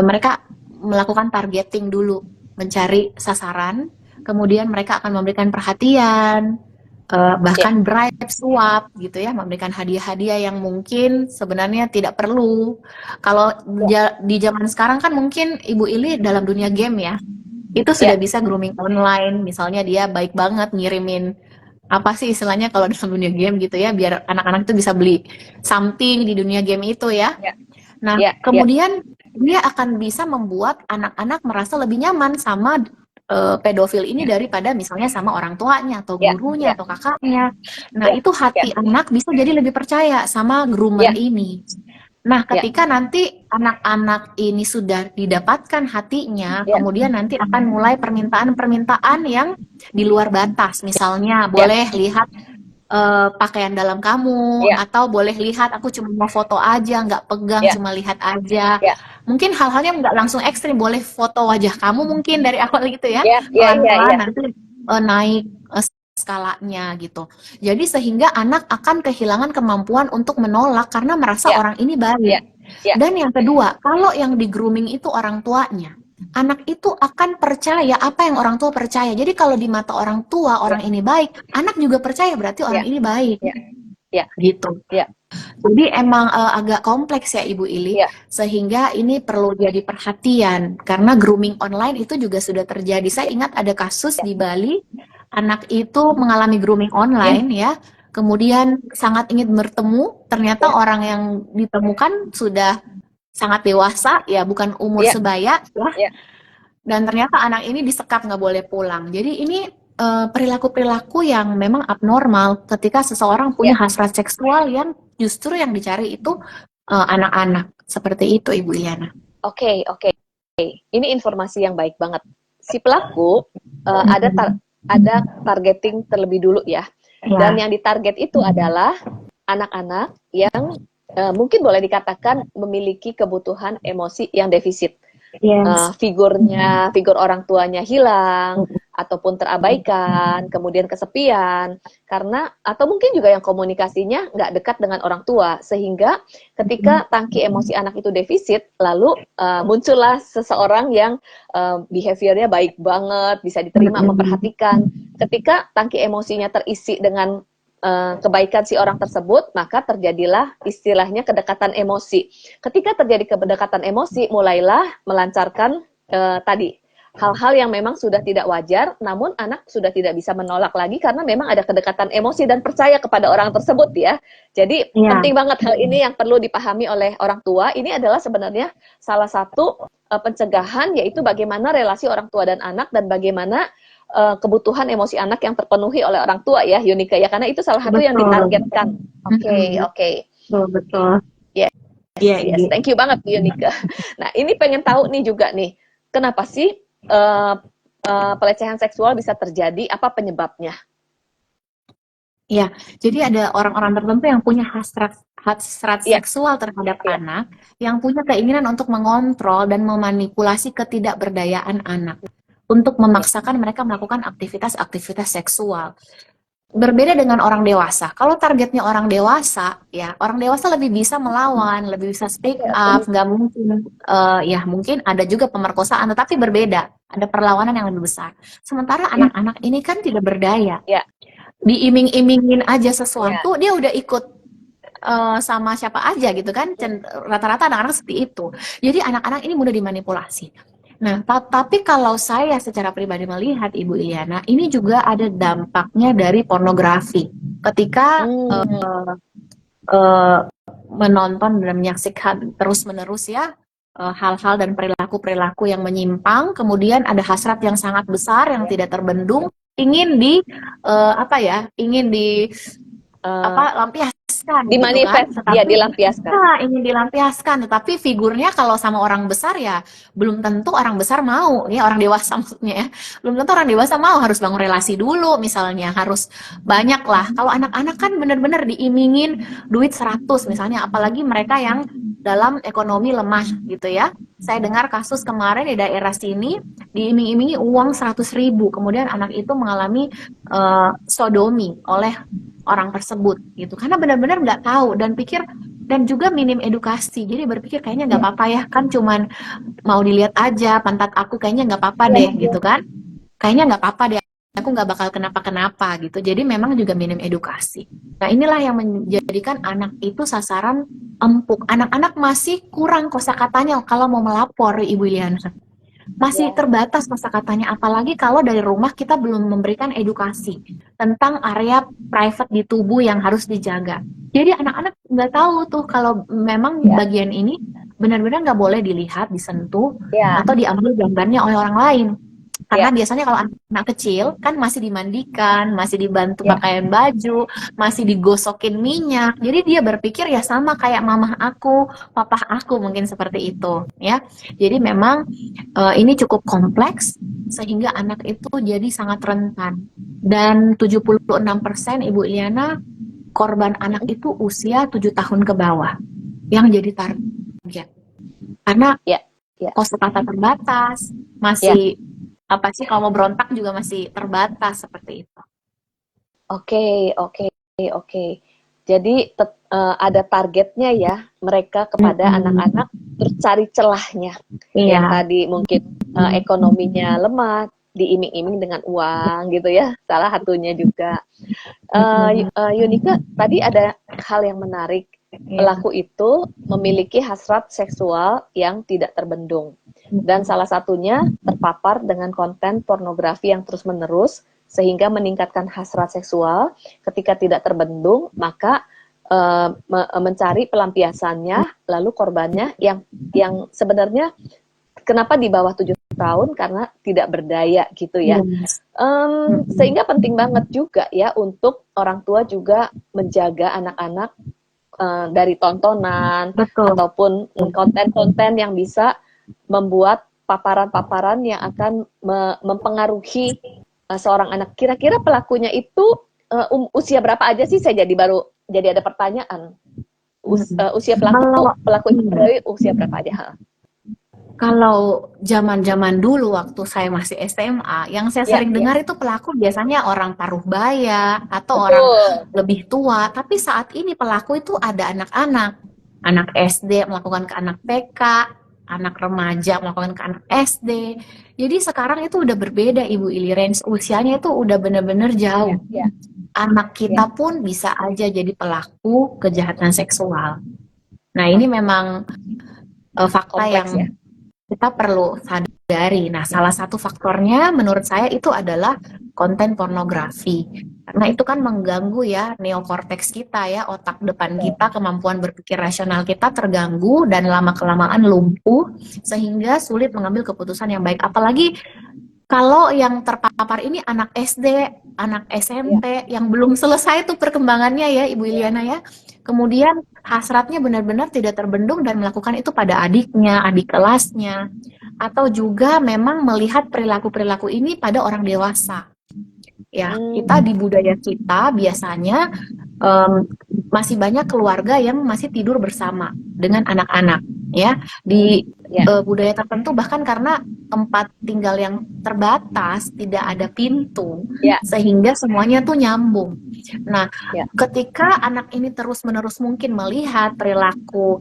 mereka melakukan targeting dulu, mencari sasaran, kemudian mereka akan memberikan perhatian, bahkan bribe, suap gitu ya, memberikan hadiah-hadiah yang mungkin sebenarnya tidak perlu. Kalau di zaman sekarang kan mungkin Ibu Ili dalam dunia game ya, itu Ya, sudah bisa grooming online. Misalnya dia baik banget ngirimin apa sih istilahnya kalau dalam dunia game gitu ya, biar anak-anak itu bisa beli something di dunia game itu ya. ya, Nah, ya, ya, kemudian dia akan bisa membuat anak-anak merasa lebih nyaman sama pedofil ini daripada misalnya sama orang tuanya atau ya, gurunya ya, atau kakaknya. Nah, ya, itu ya, hati anak bisa jadi lebih percaya sama groomer ya, ini. Nah, ya, ketika nanti anak-anak ini sudah didapatkan hatinya, ya, kemudian nanti akan mulai permintaan-permintaan yang di luar batas. Misalnya, ya, boleh lihat pakaian dalam kamu, ya, atau boleh lihat aku cuma mau foto aja, nggak pegang, ya, cuma lihat aja. ya, Mungkin hal-halnya nggak langsung ekstrim, boleh foto wajah kamu mungkin dari awal gitu ya, ya, ya, ya, pelan-pelan ya, nanti naik skalanya gitu. Jadi sehingga anak akan kehilangan kemampuan untuk menolak karena merasa ya, orang ini baik. ya, ya, Dan yang kedua, kalau yang di grooming itu orang tuanya, anak itu akan percaya apa yang orang tua percaya. Jadi kalau di mata orang tua orang ini baik, anak juga percaya berarti orang ya, ini baik ya, ya, gitu. ya, Jadi emang agak kompleks ya Ibu Ili, ya, sehingga ini perlu jadi perhatian karena grooming online itu juga sudah terjadi. Saya ingat ada kasus di Bali, anak itu mengalami grooming ya, online ya, kemudian sangat ingin bertemu, ternyata ya, orang yang ditemukan sudah sangat dewasa ya, bukan umur ya, sebaya ya, ya, dan ternyata anak ini disekap nggak boleh pulang. Jadi ini perilaku-perilaku yang memang abnormal ketika seseorang punya ya. hasrat seksual yang justru yang dicari itu anak-anak. Seperti itu, Ibu Iliana. Oke, oke. Ini informasi yang baik banget. Si pelaku ada targeting terlebih dulu ya. Dan Ya, yang ditarget itu adalah anak-anak yang mungkin boleh dikatakan memiliki kebutuhan emosi yang defisit. yes. Figur orang tuanya hilang ataupun terabaikan, kemudian kesepian karena atau mungkin juga yang komunikasinya nggak dekat dengan orang tua sehingga ketika tangki emosi anak itu defisit lalu muncullah seseorang yang behaviornya baik banget, bisa diterima, memperhatikan. Ketika tangki emosinya terisi dengan kebaikan si orang tersebut, maka terjadilah istilahnya kedekatan emosi. Ketika terjadi kedekatan emosi, mulailah melancarkan tadi hal-hal yang memang sudah tidak wajar, namun anak sudah tidak bisa menolak lagi karena memang ada kedekatan emosi dan percaya kepada orang tersebut ya. Jadi Ya, penting banget hal ini yang perlu dipahami oleh orang tua. Ini adalah sebenarnya salah satu pencegahan yaitu bagaimana relasi orang tua dan anak dan bagaimana kebutuhan emosi anak yang terpenuhi oleh orang tua ya, Yunika ya, karena itu salah satu yang betul. ditargetkan. Oke, oke. Betul, betul. Yes, Iya, yes. Ibu. Thank you banget Yunika. Nah, ini pengen tahu nih juga nih, kenapa sih uh, pelecehan seksual bisa terjadi? Apa penyebabnya? Ya, jadi ada orang-orang tertentu yang punya hasrat Iya, seksual terhadap iya. anak, yang punya keinginan untuk mengontrol dan memanipulasi ketidakberdayaan anak, untuk memaksakan mereka melakukan aktivitas-aktivitas seksual. Berbeda dengan orang dewasa. Kalau targetnya orang dewasa, ya orang dewasa lebih bisa melawan, lebih bisa speak up, nggak mungkin, ya mungkin ada juga pemerkosaan, tetapi berbeda, ada perlawanan yang lebih besar. Sementara anak-anak ini kan tidak berdaya, Iya, diiming-imingin aja iya, sesuatu, dia udah ikut sama siapa aja gitu kan. Rata-rata anak-anak seperti itu. Jadi anak-anak ini mudah dimanipulasi. Nah, tapi kalau saya secara pribadi melihat Ibu Iliana, ini juga ada dampaknya dari pornografi. Ketika eh, menonton dan menyaksikan terus-menerus ya hal-hal dan perilaku-perilaku yang menyimpang, kemudian ada hasrat yang sangat besar yang tidak terbendung, ingin di apa ya, ingin di apa lampiaskan gitu kan, dimanifest, ya tetapi dilampiaskan. ingin dilampiaskan, tetapi figurnya kalau sama orang besar ya belum tentu orang besar mau ya, orang dewasa maksudnya ya, belum tentu orang dewasa mau, harus bangun relasi dulu misalnya, harus banyak lah. Kalau anak-anak kan bener-bener diimingin duit 100 misalnya, apalagi mereka yang dalam ekonomi lemah gitu ya. Saya dengar kasus kemarin di daerah sini diiming-imingi uang 100.000, kemudian anak itu mengalami sodomi oleh orang tersebut gitu, karena benar-benar nggak tahu dan pikir, dan juga minim edukasi, jadi berpikir kayaknya nggak apa-apa ya, kan cuman mau dilihat aja pantat aku, kayaknya nggak apa-apa deh gitu kan, kayaknya nggak apa-apa deh, aku nggak bakal kenapa-kenapa gitu. Jadi memang juga minim edukasi. Nah inilah yang menjadikan anak itu sasaran empuk. Anak-anak masih kurang kosakatanya kalau mau melapor, Ibu Iliana. masih terbatas kosakatanya, apalagi kalau dari rumah kita belum memberikan edukasi tentang area private di tubuh yang harus dijaga. Jadi anak-anak nggak tahu tuh kalau memang Ya. bagian ini benar-benar nggak boleh dilihat, disentuh, Ya. atau diambil gambarnya oleh orang lain. Karena Ya. biasanya kalau anak kecil kan masih dimandikan, masih dibantu Ya. pakaian baju, masih digosokin minyak. Jadi dia berpikir ya sama kayak mamah aku, papah aku, mungkin seperti itu ya. Jadi memang ini cukup kompleks sehingga anak itu jadi sangat rentan. Dan 76% Ibu Iliana korban anak itu usia 7 tahun ke bawah yang jadi target. Karena Ya. Ya. kosakata terbatas, masih apa sih, kalau mau berontak juga masih terbatas seperti itu. Oke, oke, oke. Jadi ada targetnya ya mereka kepada anak-anak, terus cari celahnya. Iya. Yang tadi mungkin ekonominya lemah, diiming-iming dengan uang gitu ya, salah satunya juga. Yunika, tadi ada hal yang menarik. Pelaku itu memiliki hasrat seksual yang tidak terbendung. Dan salah satunya terpapar dengan konten pornografi yang terus-menerus, sehingga meningkatkan hasrat seksual. Ketika tidak terbendung, maka mencari pelampiasannya, lalu korbannya yang sebenarnya kenapa di bawah 7 tahun, karena tidak berdaya gitu ya. Sehingga penting banget juga ya untuk orang tua juga menjaga anak-anak dari tontonan. Betul. Ataupun konten-konten yang bisa membuat paparan-paparan yang akan mempengaruhi seorang anak. Kira-kira pelakunya itu usia berapa aja sih? Saya jadi ada pertanyaan. Usia pelakunya usia berapa aja? Kalau zaman-zaman dulu waktu saya masih SMA, yang saya sering dengar itu pelaku biasanya orang paruh baya atau orang lebih tua. Tapi saat ini pelaku itu ada anak-anak, anak SD melakukan ke anak TK, anak remaja melakukan ke anak SD. Jadi sekarang itu udah berbeda, Ibu Ili, range usianya itu udah benar-benar jauh. Anak kita pun bisa aja jadi pelaku kejahatan seksual. Nah ini memang fakta yang kita perlu sadari. Nah, salah satu faktornya menurut saya itu adalah konten pornografi. Karena itu kan mengganggu ya neokorteks kita ya, otak depan kita, kemampuan berpikir rasional kita terganggu dan lama-kelamaan lumpuh sehingga sulit mengambil keputusan yang baik. Apalagi kalau yang terpapar ini anak SD, anak SMP yang belum selesai tuh perkembangannya ya, Ibu Iliana ya. Kemudian hasratnya benar-benar tidak terbendung dan melakukan itu pada adiknya, adik kelasnya, atau juga memang melihat perilaku-perilaku ini pada orang dewasa. Ya, kita di budaya kita biasanya masih banyak keluarga yang masih tidur bersama dengan anak-anak, ya. Di budaya tertentu bahkan karena tempat tinggal yang terbatas, tidak ada pintu, sehingga semuanya tuh nyambung. Nah, ketika anak ini terus-menerus mungkin melihat perilaku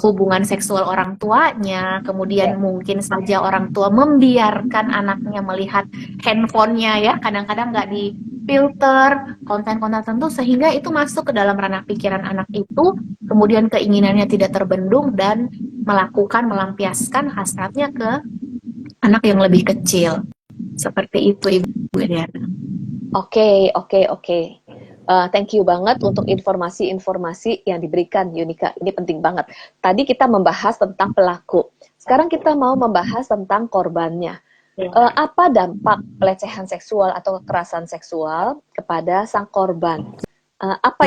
hubungan seksual orang tuanya, kemudian mungkin saja orang tua membiarkan anaknya melihat handphonenya ya, kadang-kadang nggak difilter konten-konten tertentu, sehingga itu masuk ke dalam ranah pikiran anak itu, kemudian keinginannya tidak terbendung dan melampiaskan hasratnya ke anak yang lebih kecil. Seperti itu, Ibu Iliana. Oke. Thank you banget untuk informasi-informasi yang diberikan, Yunika. Ini penting banget. Tadi kita membahas tentang pelaku. Sekarang kita mau membahas tentang korbannya. Apa dampak pelecehan seksual atau kekerasan seksual kepada sang korban? Apa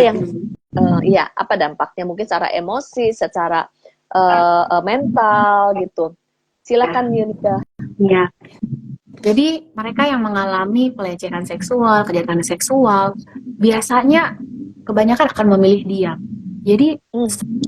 dampaknya? Mungkin secara emosi, secara mental gitu. Silakan, Yunika. Ya. Jadi mereka yang mengalami pelecehan seksual, kejahatan seksual, biasanya kebanyakan akan memilih diam. Jadi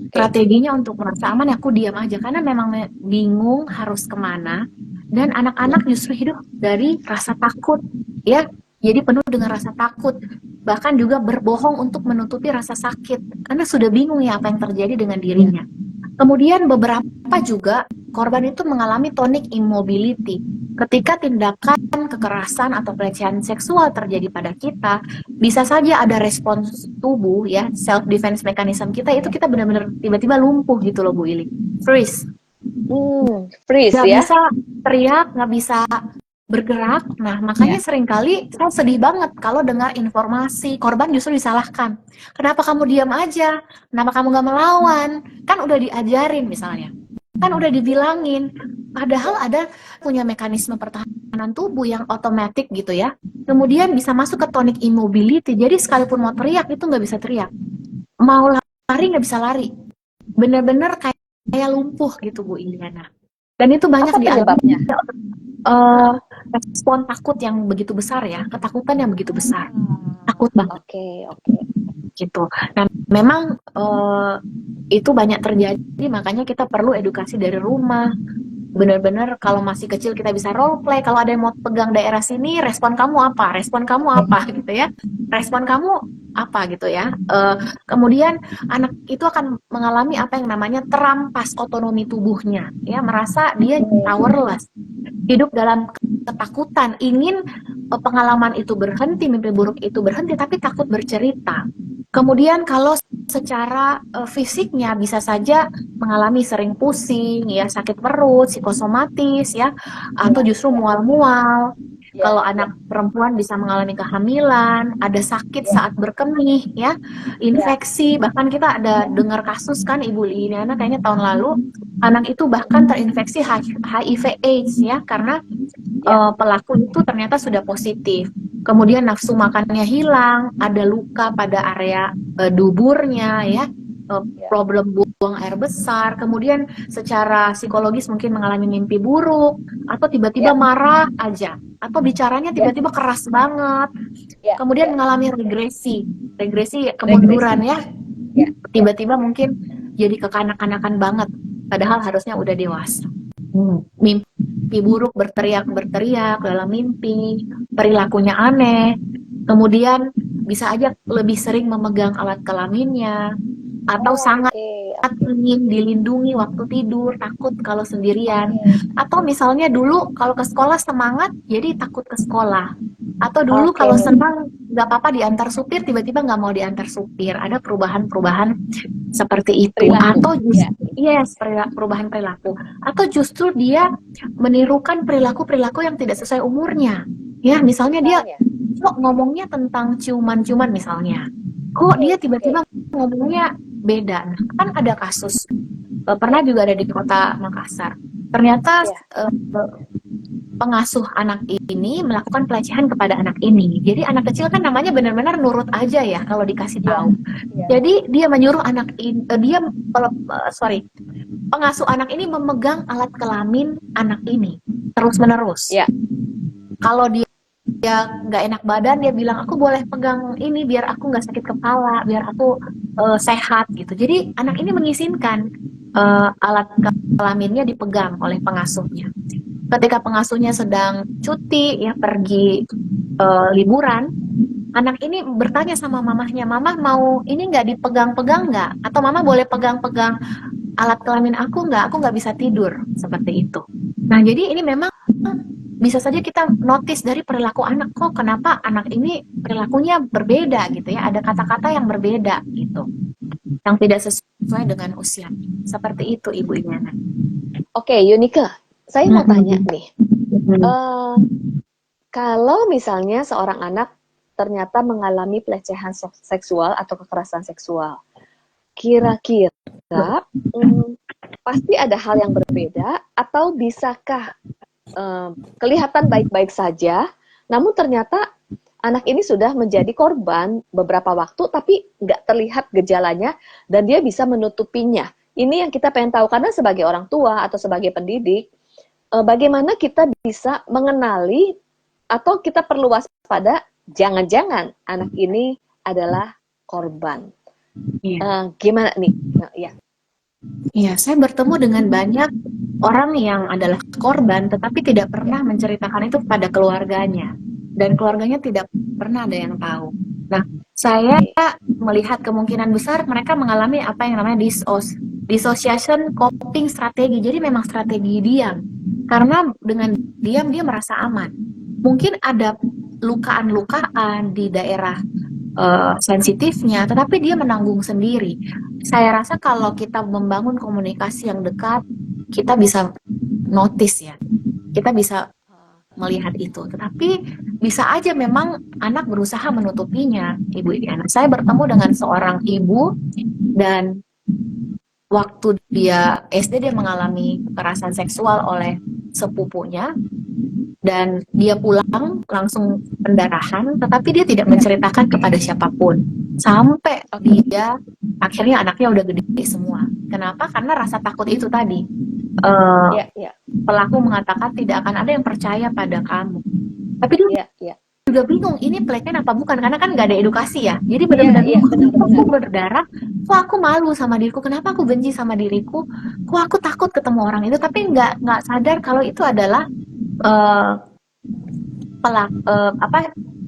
strateginya untuk merasa aman, aku diam aja, karena memang bingung harus kemana. Dan anak-anak justru hidup dari rasa takut, ya. Jadi penuh dengan rasa takut, bahkan juga berbohong untuk menutupi rasa sakit, karena sudah bingung ya apa yang terjadi dengan dirinya. Kemudian beberapa juga korban itu mengalami tonic immobility. Ketika tindakan kekerasan atau pelecehan seksual terjadi pada kita, bisa saja ada respons tubuh ya, self defense mechanism kita itu kita benar-benar tiba-tiba lumpuh gitu loh Bu Ili. Freeze. Freeze Nggak ya. bisa teriak, nggak bisa bergerak. Nah, makanya Ya. seringkali saya sedih banget kalau dengar informasi korban justru disalahkan. Kenapa kamu diam aja? Kenapa kamu nggak melawan? Kan udah diajarin misalnya. Kan udah dibilangin. Padahal Ya. ada punya mekanisme pertahanan tubuh yang otomatis gitu ya. Kemudian bisa masuk ke tonic immobility. Jadi sekalipun mau teriak itu nggak bisa teriak. Mau lari nggak bisa lari. Bener-bener kayak lumpuh gitu Bu Iliana. Dan itu banyak Apa dialami penyebabnya? eh, respon takut yang begitu besar ya, ketakutan yang begitu besar, takut banget Oke, oke. gitu. Nah, memang itu banyak terjadi, makanya kita perlu edukasi dari rumah. Benar-benar kalau masih kecil kita bisa role play. Kalau ada yang mau pegang daerah sini, respon kamu apa? Respon kamu apa gitu ya? Respon kamu apa gitu ya? Kemudian anak itu akan mengalami apa yang namanya terampas otonomi tubuhnya, ya merasa dia powerless, hidup dalam ketakutan, ingin pengalaman itu berhenti, mimpi buruk itu berhenti, tapi takut bercerita. Kemudian kalau secara fisiknya bisa saja mengalami sering pusing, ya sakit perut, psikosomatis, ya, atau Ya, justru mual-mual. ya, Kalau ya, anak perempuan bisa mengalami kehamilan, ada sakit ya, saat berkemih, ya, ya. infeksi. Bahkan kita ada dengar kasus kan Ibu Liliana kayaknya tahun lalu, anak itu bahkan terinfeksi HIV/AIDS ya, karena Ya. pelaku itu ternyata sudah positif. Kemudian nafsu makannya hilang, ada luka pada area duburnya ya, Ya. problem buang air besar, kemudian secara psikologis mungkin mengalami mimpi buruk, atau tiba-tiba Ya. marah aja, atau bicaranya Ya. tiba-tiba keras banget, Ya. kemudian Ya. mengalami regresi, regresi Regresi. kemunduran ya, Ya. Ya. tiba-tiba mungkin jadi kekanak-kanakan banget, padahal harusnya udah dewasa. Mimpi buruk, berteriak-berteriak dalam mimpi, perilakunya aneh, kemudian bisa aja lebih sering memegang alat kelaminnya, atau Oh, sangat oke, oke, ingin dilindungi waktu tidur, takut kalau sendirian, oke, atau misalnya dulu kalau ke sekolah semangat, jadi takut ke sekolah, atau dulu oke. kalau senang nggak apa-apa diantar supir, tiba-tiba nggak mau diantar supir, ada perubahan-perubahan seperti itu, Perilaku. atau Ya. justru yes perubahan perilaku, atau justru dia menirukan perilaku-perilaku yang tidak sesuai umurnya, ya misalnya dia Misalnya. kok ngomongnya tentang ciuman-ciuman misalnya, kok Oke, dia oke. tiba-tiba ngomongnya beda. Nah, kan ada kasus pernah juga ada di kota Makassar. Ternyata Ya. pengasuh anak ini melakukan pelecehan kepada anak ini. Jadi anak kecil kan namanya benar-benar nurut aja ya kalau dikasih Ya. tahu. Ya. Jadi dia menyuruh anak ini, pengasuh anak ini memegang alat kelamin anak ini terus-menerus. Ya. Kalau dia nggak enak badan, dia bilang aku boleh pegang ini biar aku nggak sakit kepala, biar aku sehat gitu. Jadi anak ini mengizinkan alat kelaminnya dipegang oleh pengasuhnya. Ketika pengasuhnya sedang cuti ya pergi liburan, anak ini bertanya sama mamahnya, mamah mau ini nggak dipegang-pegang nggak? Atau mama boleh pegang-pegang alat kelamin aku nggak bisa tidur seperti itu. Nah jadi ini memang bisa saja kita notice dari perilaku anak, kok kenapa anak ini perilakunya berbeda gitu ya, ada kata-kata yang berbeda gitu, yang tidak sesuai dengan usia. Seperti itu Ibu Iliana. Oke, Yunike, saya mau tanya Mm-mm. nih. Mm-mm. Eh, Kalau misalnya seorang anak ternyata mengalami pelecehan seksual atau kekerasan seksual, kira-kira pasti ada hal yang berbeda atau bisakah kelihatan baik-baik saja, namun ternyata anak ini sudah menjadi korban beberapa waktu tapi nggak terlihat gejalanya dan dia bisa menutupinya. Ini yang kita pengen tahu karena sebagai orang tua atau sebagai pendidik, bagaimana kita bisa mengenali atau kita perlu waspada jangan-jangan anak ini adalah korban. Iya. Gimana nih? Ya. Iya, saya bertemu dengan banyak orang yang adalah korban, tetapi tidak pernah menceritakan itu kepada keluarganya, dan keluarganya tidak pernah ada yang tahu. Nah, saya Oke. melihat kemungkinan besar mereka mengalami apa yang namanya dissociation coping strategi. Jadi memang strategi diam, karena dengan diam dia merasa aman. Mungkin ada lukaan-lukaan di daerah sensitifnya, tetapi dia menanggung sendiri. Saya rasa kalau kita membangun komunikasi yang dekat, kita bisa notice ya, kita bisa melihat itu. Tetapi bisa aja memang anak berusaha menutupinya, Ibu Iriana. Saya bertemu dengan seorang ibu dan waktu dia SD dia mengalami kekerasan seksual oleh sepupunya dan dia pulang langsung pendarahan, tetapi dia tidak menceritakan kepada siapapun sampai dia akhirnya anaknya udah gede semua. Kenapa? Karena rasa takut itu tadi. Pelaku mengatakan tidak akan ada yang percaya pada kamu. Tapi dia juga bingung ini pelecehan apa bukan, karena kan nggak ada edukasi ya. Jadi benar-benar aku berdarah, kok aku malu sama diriku, kenapa aku benci sama diriku, kok aku takut ketemu orang itu, tapi nggak sadar kalau itu adalah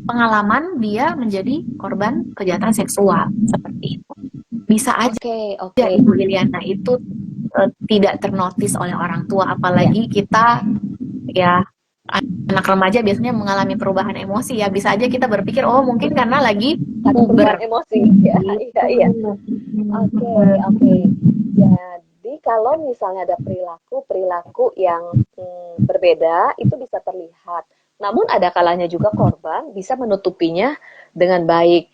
pengalaman dia menjadi korban kejahatan seksual seperti itu. Bisa aja Ibu Iliana itu tidak ternotis oleh orang tua, apalagi kita ya anak remaja biasanya mengalami perubahan emosi ya, bisa aja kita berpikir oh mungkin karena lagi puber emosi. Iya. Oke. Jadi kalau misalnya ada perilaku yang berbeda itu bisa terlihat. Namun ada kalanya juga korban bisa menutupinya dengan baik.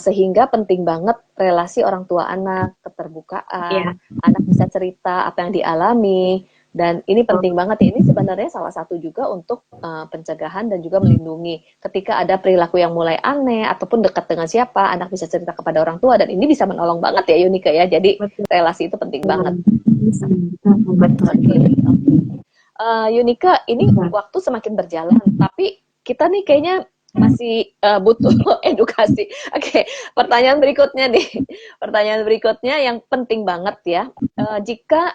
Sehingga penting banget relasi orang tua anak, keterbukaan, anak bisa cerita apa yang dialami. Dan ini penting banget ya, ini sebenarnya salah satu juga untuk pencegahan dan juga melindungi. Ketika ada perilaku yang mulai aneh ataupun dekat dengan siapa, anak bisa cerita kepada orang tua dan ini bisa menolong banget ya Yunika ya. Jadi relasi itu penting banget. Betul. Yunika, ini waktu semakin berjalan, tapi kita nih kayaknya masih butuh edukasi. Oke, pertanyaan berikutnya yang penting banget ya. Jika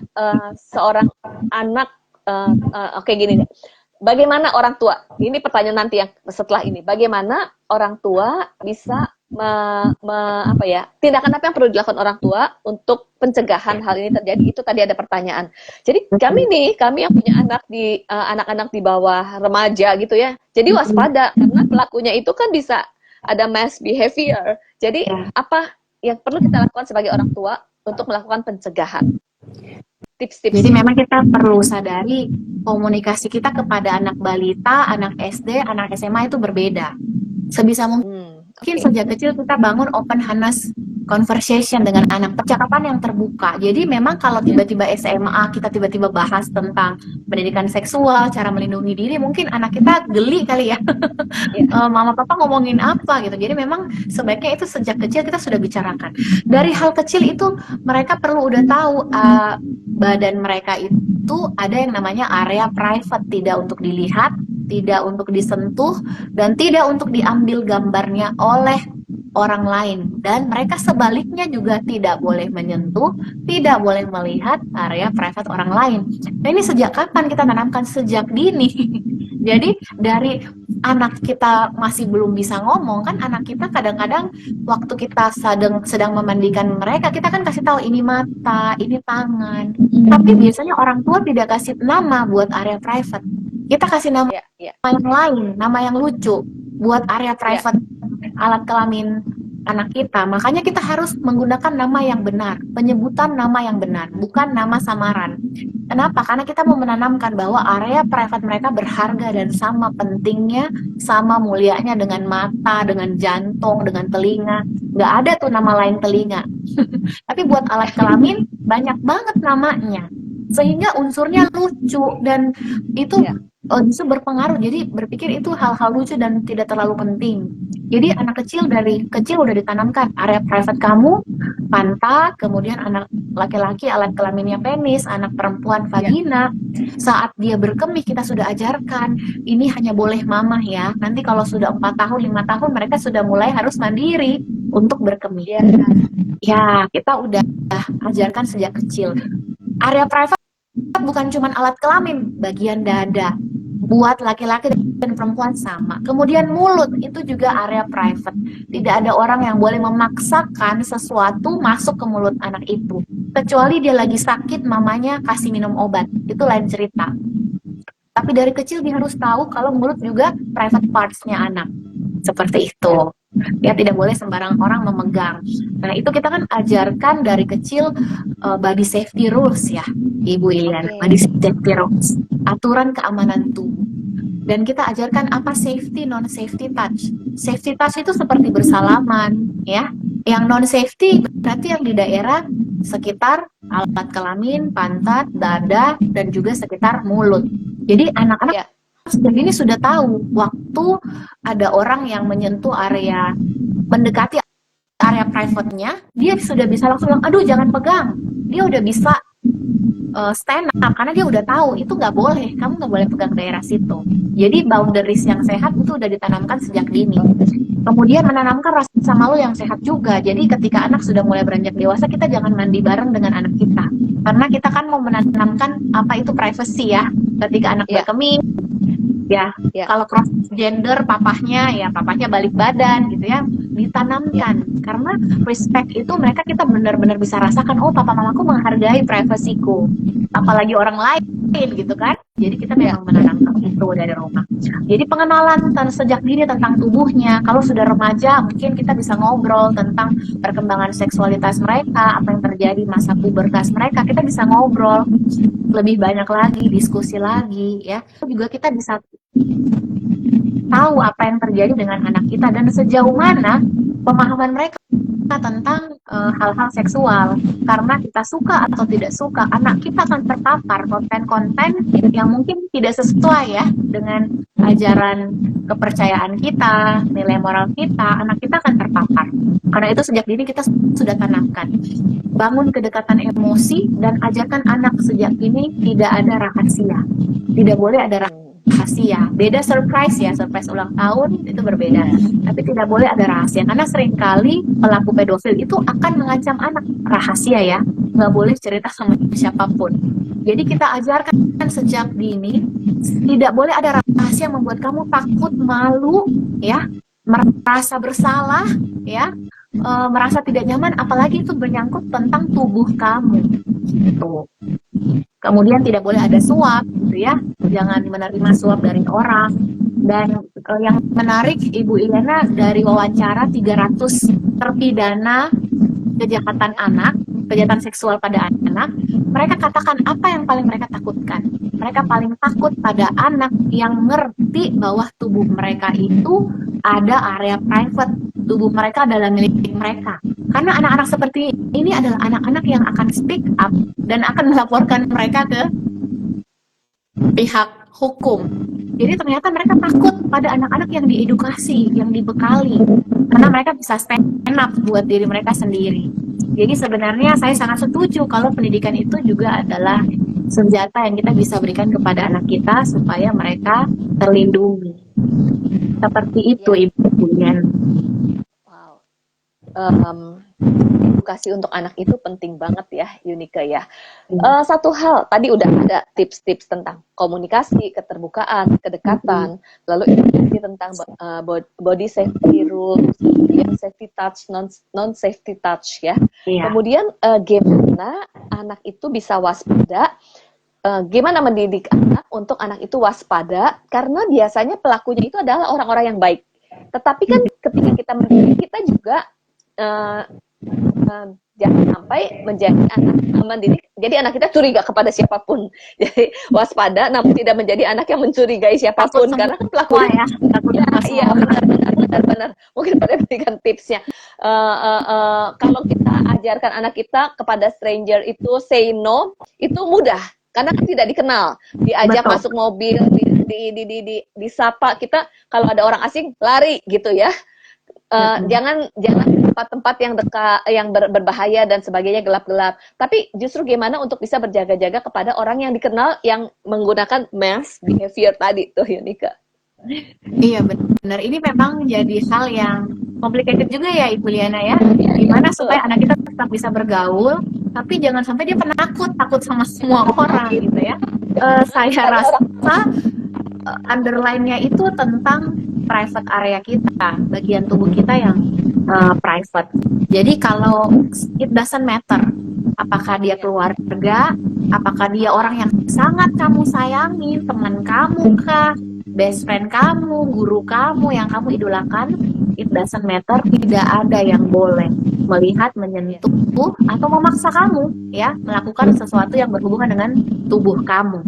seorang anak, gini deh. Bagaimana orang tua? Ini pertanyaan nanti yang setelah ini. Bagaimana orang tua bisa tindakan apa yang perlu dilakukan orang tua untuk pencegahan hal ini terjadi? Itu tadi ada pertanyaan. Jadi kami yang punya anak-anak di bawah remaja gitu ya. Jadi waspada karena pelakunya itu kan bisa ada mass behavior. Jadi apa yang perlu kita lakukan sebagai orang tua untuk melakukan pencegahan? Tips-tips. Jadi memang kita perlu sadari komunikasi kita kepada anak balita, anak SD, anak SMA itu berbeda. Sebisa mungkin sejak kecil kita bangun open honest conversation dengan anak, percakapan yang terbuka. Jadi memang kalau tiba-tiba SMA kita tiba-tiba bahas tentang pendidikan seksual, cara melindungi diri, mungkin anak kita geli kali ya. Mama papa ngomongin apa gitu. Jadi memang sebaiknya itu sejak kecil kita sudah bicarakan. Dari hal kecil itu mereka perlu udah tahu badan mereka itu ada yang namanya area private, tidak untuk dilihat, tidak untuk disentuh, dan tidak untuk diambil gambarnya oleh orang lain. Dan mereka sebaliknya juga tidak boleh menyentuh, tidak boleh melihat area private orang lain. Nah ini sejak kapan kita tanamkan? Sejak dini. Jadi dari anak kita masih belum bisa ngomong, kan anak kita kadang-kadang waktu kita sedang memandikan mereka, kita kan kasih tahu ini mata, ini tangan. Tapi biasanya orang tua tidak kasih nama buat area private. Kita kasih nama yang lain, nama yang lucu buat area private alat kelamin anak kita. Makanya kita harus menggunakan nama yang benar, penyebutan nama yang benar, bukan nama samaran. Kenapa? Karena kita mau menanamkan bahwa area private mereka berharga dan sama pentingnya, sama mulianya dengan mata, dengan jantung, dengan telinga. Nggak ada tuh nama lain telinga. Tapi buat alat kelamin banyak banget namanya. Sehingga unsurnya lucu dan itu justru berpengaruh. Jadi berpikir itu hal-hal lucu dan tidak terlalu penting. Jadi anak kecil dari kecil udah ditanamkan area private kamu, pantat, kemudian anak laki-laki alat kelaminnya penis, anak perempuan vagina. Saat dia berkemih kita sudah ajarkan ini hanya boleh mamah ya. Nanti kalau sudah 4 tahun, 5 tahun mereka sudah mulai harus mandiri untuk berkemih. Ya, kita udah ajarkan sejak kecil. Area private bukan cuma alat kelamin, bagian dada. Buat laki-laki dan perempuan sama. Kemudian mulut itu juga area private. Tidak ada orang yang boleh memaksakan sesuatu masuk ke mulut anak itu. Kecuali dia lagi sakit, mamanya kasih minum obat. Itu lain cerita. Tapi dari kecil dia harus tahu kalau mulut juga private parts-nya anak. Seperti itu. Ya, tidak boleh sembarang orang memegang. Nah, itu kita kan ajarkan dari kecil body safety rules ya, Ibu Iliana. Oke. Body safety rules, aturan keamanan tubuh. Dan kita ajarkan apa safety, non safety touch. Safety touch itu seperti bersalaman, ya. Yang non safety berarti yang di daerah sekitar alat kelamin, pantat, dada, dan juga sekitar mulut. Jadi anak-anak Ya. sejak ini sudah tahu waktu ada orang yang menyentuh area, mendekati area private-nya, dia sudah bisa langsung bilang, aduh jangan pegang. Dia udah bisa stand up karena dia udah tahu itu nggak boleh, kamu nggak boleh pegang daerah situ. Jadi boundaries yang sehat itu udah ditanamkan sejak dini. Kemudian menanamkan rasa malu yang sehat juga. Jadi ketika anak sudah mulai beranjak dewasa, kita jangan mandi bareng dengan anak kita, karena kita kan mau menanamkan apa itu privacy ya. Ketika anak Ya. berkemih, ya, Ya. kalau cross gender papahnya ya papahnya balik badan gitu ya, ditanamkan. Karena respect itu mereka kita benar-benar bisa rasakan, oh papa mamaku menghargai privasiku, apalagi orang lain gitu kan. Jadi kita memang menanamkan itu dari rumah. Jadi pengenalan sejak dini tentang tubuhnya. Kalau sudah remaja mungkin kita bisa ngobrol tentang perkembangan seksualitas mereka, apa yang terjadi masa pubertas mereka, kita bisa ngobrol lebih banyak lagi, diskusi lagi ya. Juga kita bisa tahu apa yang terjadi dengan anak kita dan sejauh mana pemahaman mereka tentang hal-hal seksual. Karena kita suka atau tidak suka, anak kita akan terpapar konten-konten yang mungkin tidak sesuai ya dengan ajaran kepercayaan kita, nilai moral kita, anak kita akan terpapar. Karena itu sejak dini kita sudah tanamkan. Bangun kedekatan emosi dan ajarkan anak sejak dini tidak ada rahasia. Tidak boleh ada rahasia. Beda surprise ya, surprise ulang tahun itu berbeda. Tapi tidak boleh ada rahasia, karena seringkali pelaku pedofil itu akan mengancam anak. Rahasia ya, nggak boleh cerita sama siapapun. Jadi kita ajarkan sejak dini, tidak boleh ada rahasia yang membuat kamu takut, malu, ya, merasa bersalah, ya, merasa tidak nyaman, apalagi itu menyangkut tentang tubuh kamu. Gitu. Kemudian tidak boleh ada suap, gitu ya, jangan menerima suap dari orang. Dan yang menarik Ibu Iliana, dari wawancara 300 terpidana kejahatan anak, kejahatan seksual pada anak, mereka katakan apa yang paling mereka takutkan. Mereka paling takut pada anak yang ngerti bahwa tubuh mereka itu ada area private, tubuh mereka adalah milik mereka. Karena anak-anak seperti ini adalah anak-anak yang akan speak up dan akan melaporkan mereka ke pihak hukum. Jadi ternyata mereka takut pada anak-anak yang diedukasi, yang dibekali, karena mereka bisa stand up buat diri mereka sendiri. Jadi sebenarnya saya sangat setuju kalau pendidikan itu juga adalah senjata yang kita bisa berikan kepada anak kita supaya mereka terlindungi. Seperti itu, Ibu Yan. Wow. Edukasi untuk anak itu penting banget ya, Yunike ya. Satu hal, tadi udah ada tips-tips tentang komunikasi, keterbukaan, kedekatan, lalu edukasi tentang body safety rules, kemudian safety touch, non safety touch ya. Iya. Kemudian gimana anak itu bisa waspada, gimana mendidik anak untuk anak itu waspada, karena biasanya pelakunya itu adalah orang-orang yang baik. Tetapi kan ketika kita mendidik, kita juga jangan sampai menjadi anak mendidik, jadi anak kita curiga kepada siapapun. Jadi waspada namun tidak menjadi anak yang mencurigai siapapun, karena kan pelakunya iya benar. Mungkin pada berikan tipsnya. Kalau kita ajarkan anak kita kepada stranger itu say no, itu mudah karena kan tidak dikenal, diajak masuk mobil, disapa, kita kalau ada orang asing lari gitu ya. Jangan tempat-tempat yang dekat, yang berbahaya dan sebagainya, gelap-gelap. Tapi justru gimana untuk bisa berjaga-jaga kepada orang yang dikenal yang menggunakan mass behavior tadi tuh, Yunike. Iya benar. Ini memang jadi hal yang complicated juga ya, Ibu Liana ya. Gimana supaya anak kita tetap bisa bergaul, tapi jangan sampai dia penakut, takut sama semua orang gitu ya. Saya rasa underline-nya itu tentang private area kita, bagian tubuh kita yang private. Jadi kalau it doesn't matter apakah dia keluarga, apakah dia orang yang sangat kamu sayangi, teman kamu kah, best friend kamu, guru kamu yang kamu idolakan, it doesn't matter, tidak ada yang boleh melihat, menyentuh, atau memaksa kamu ya melakukan sesuatu yang berhubungan dengan tubuh kamu.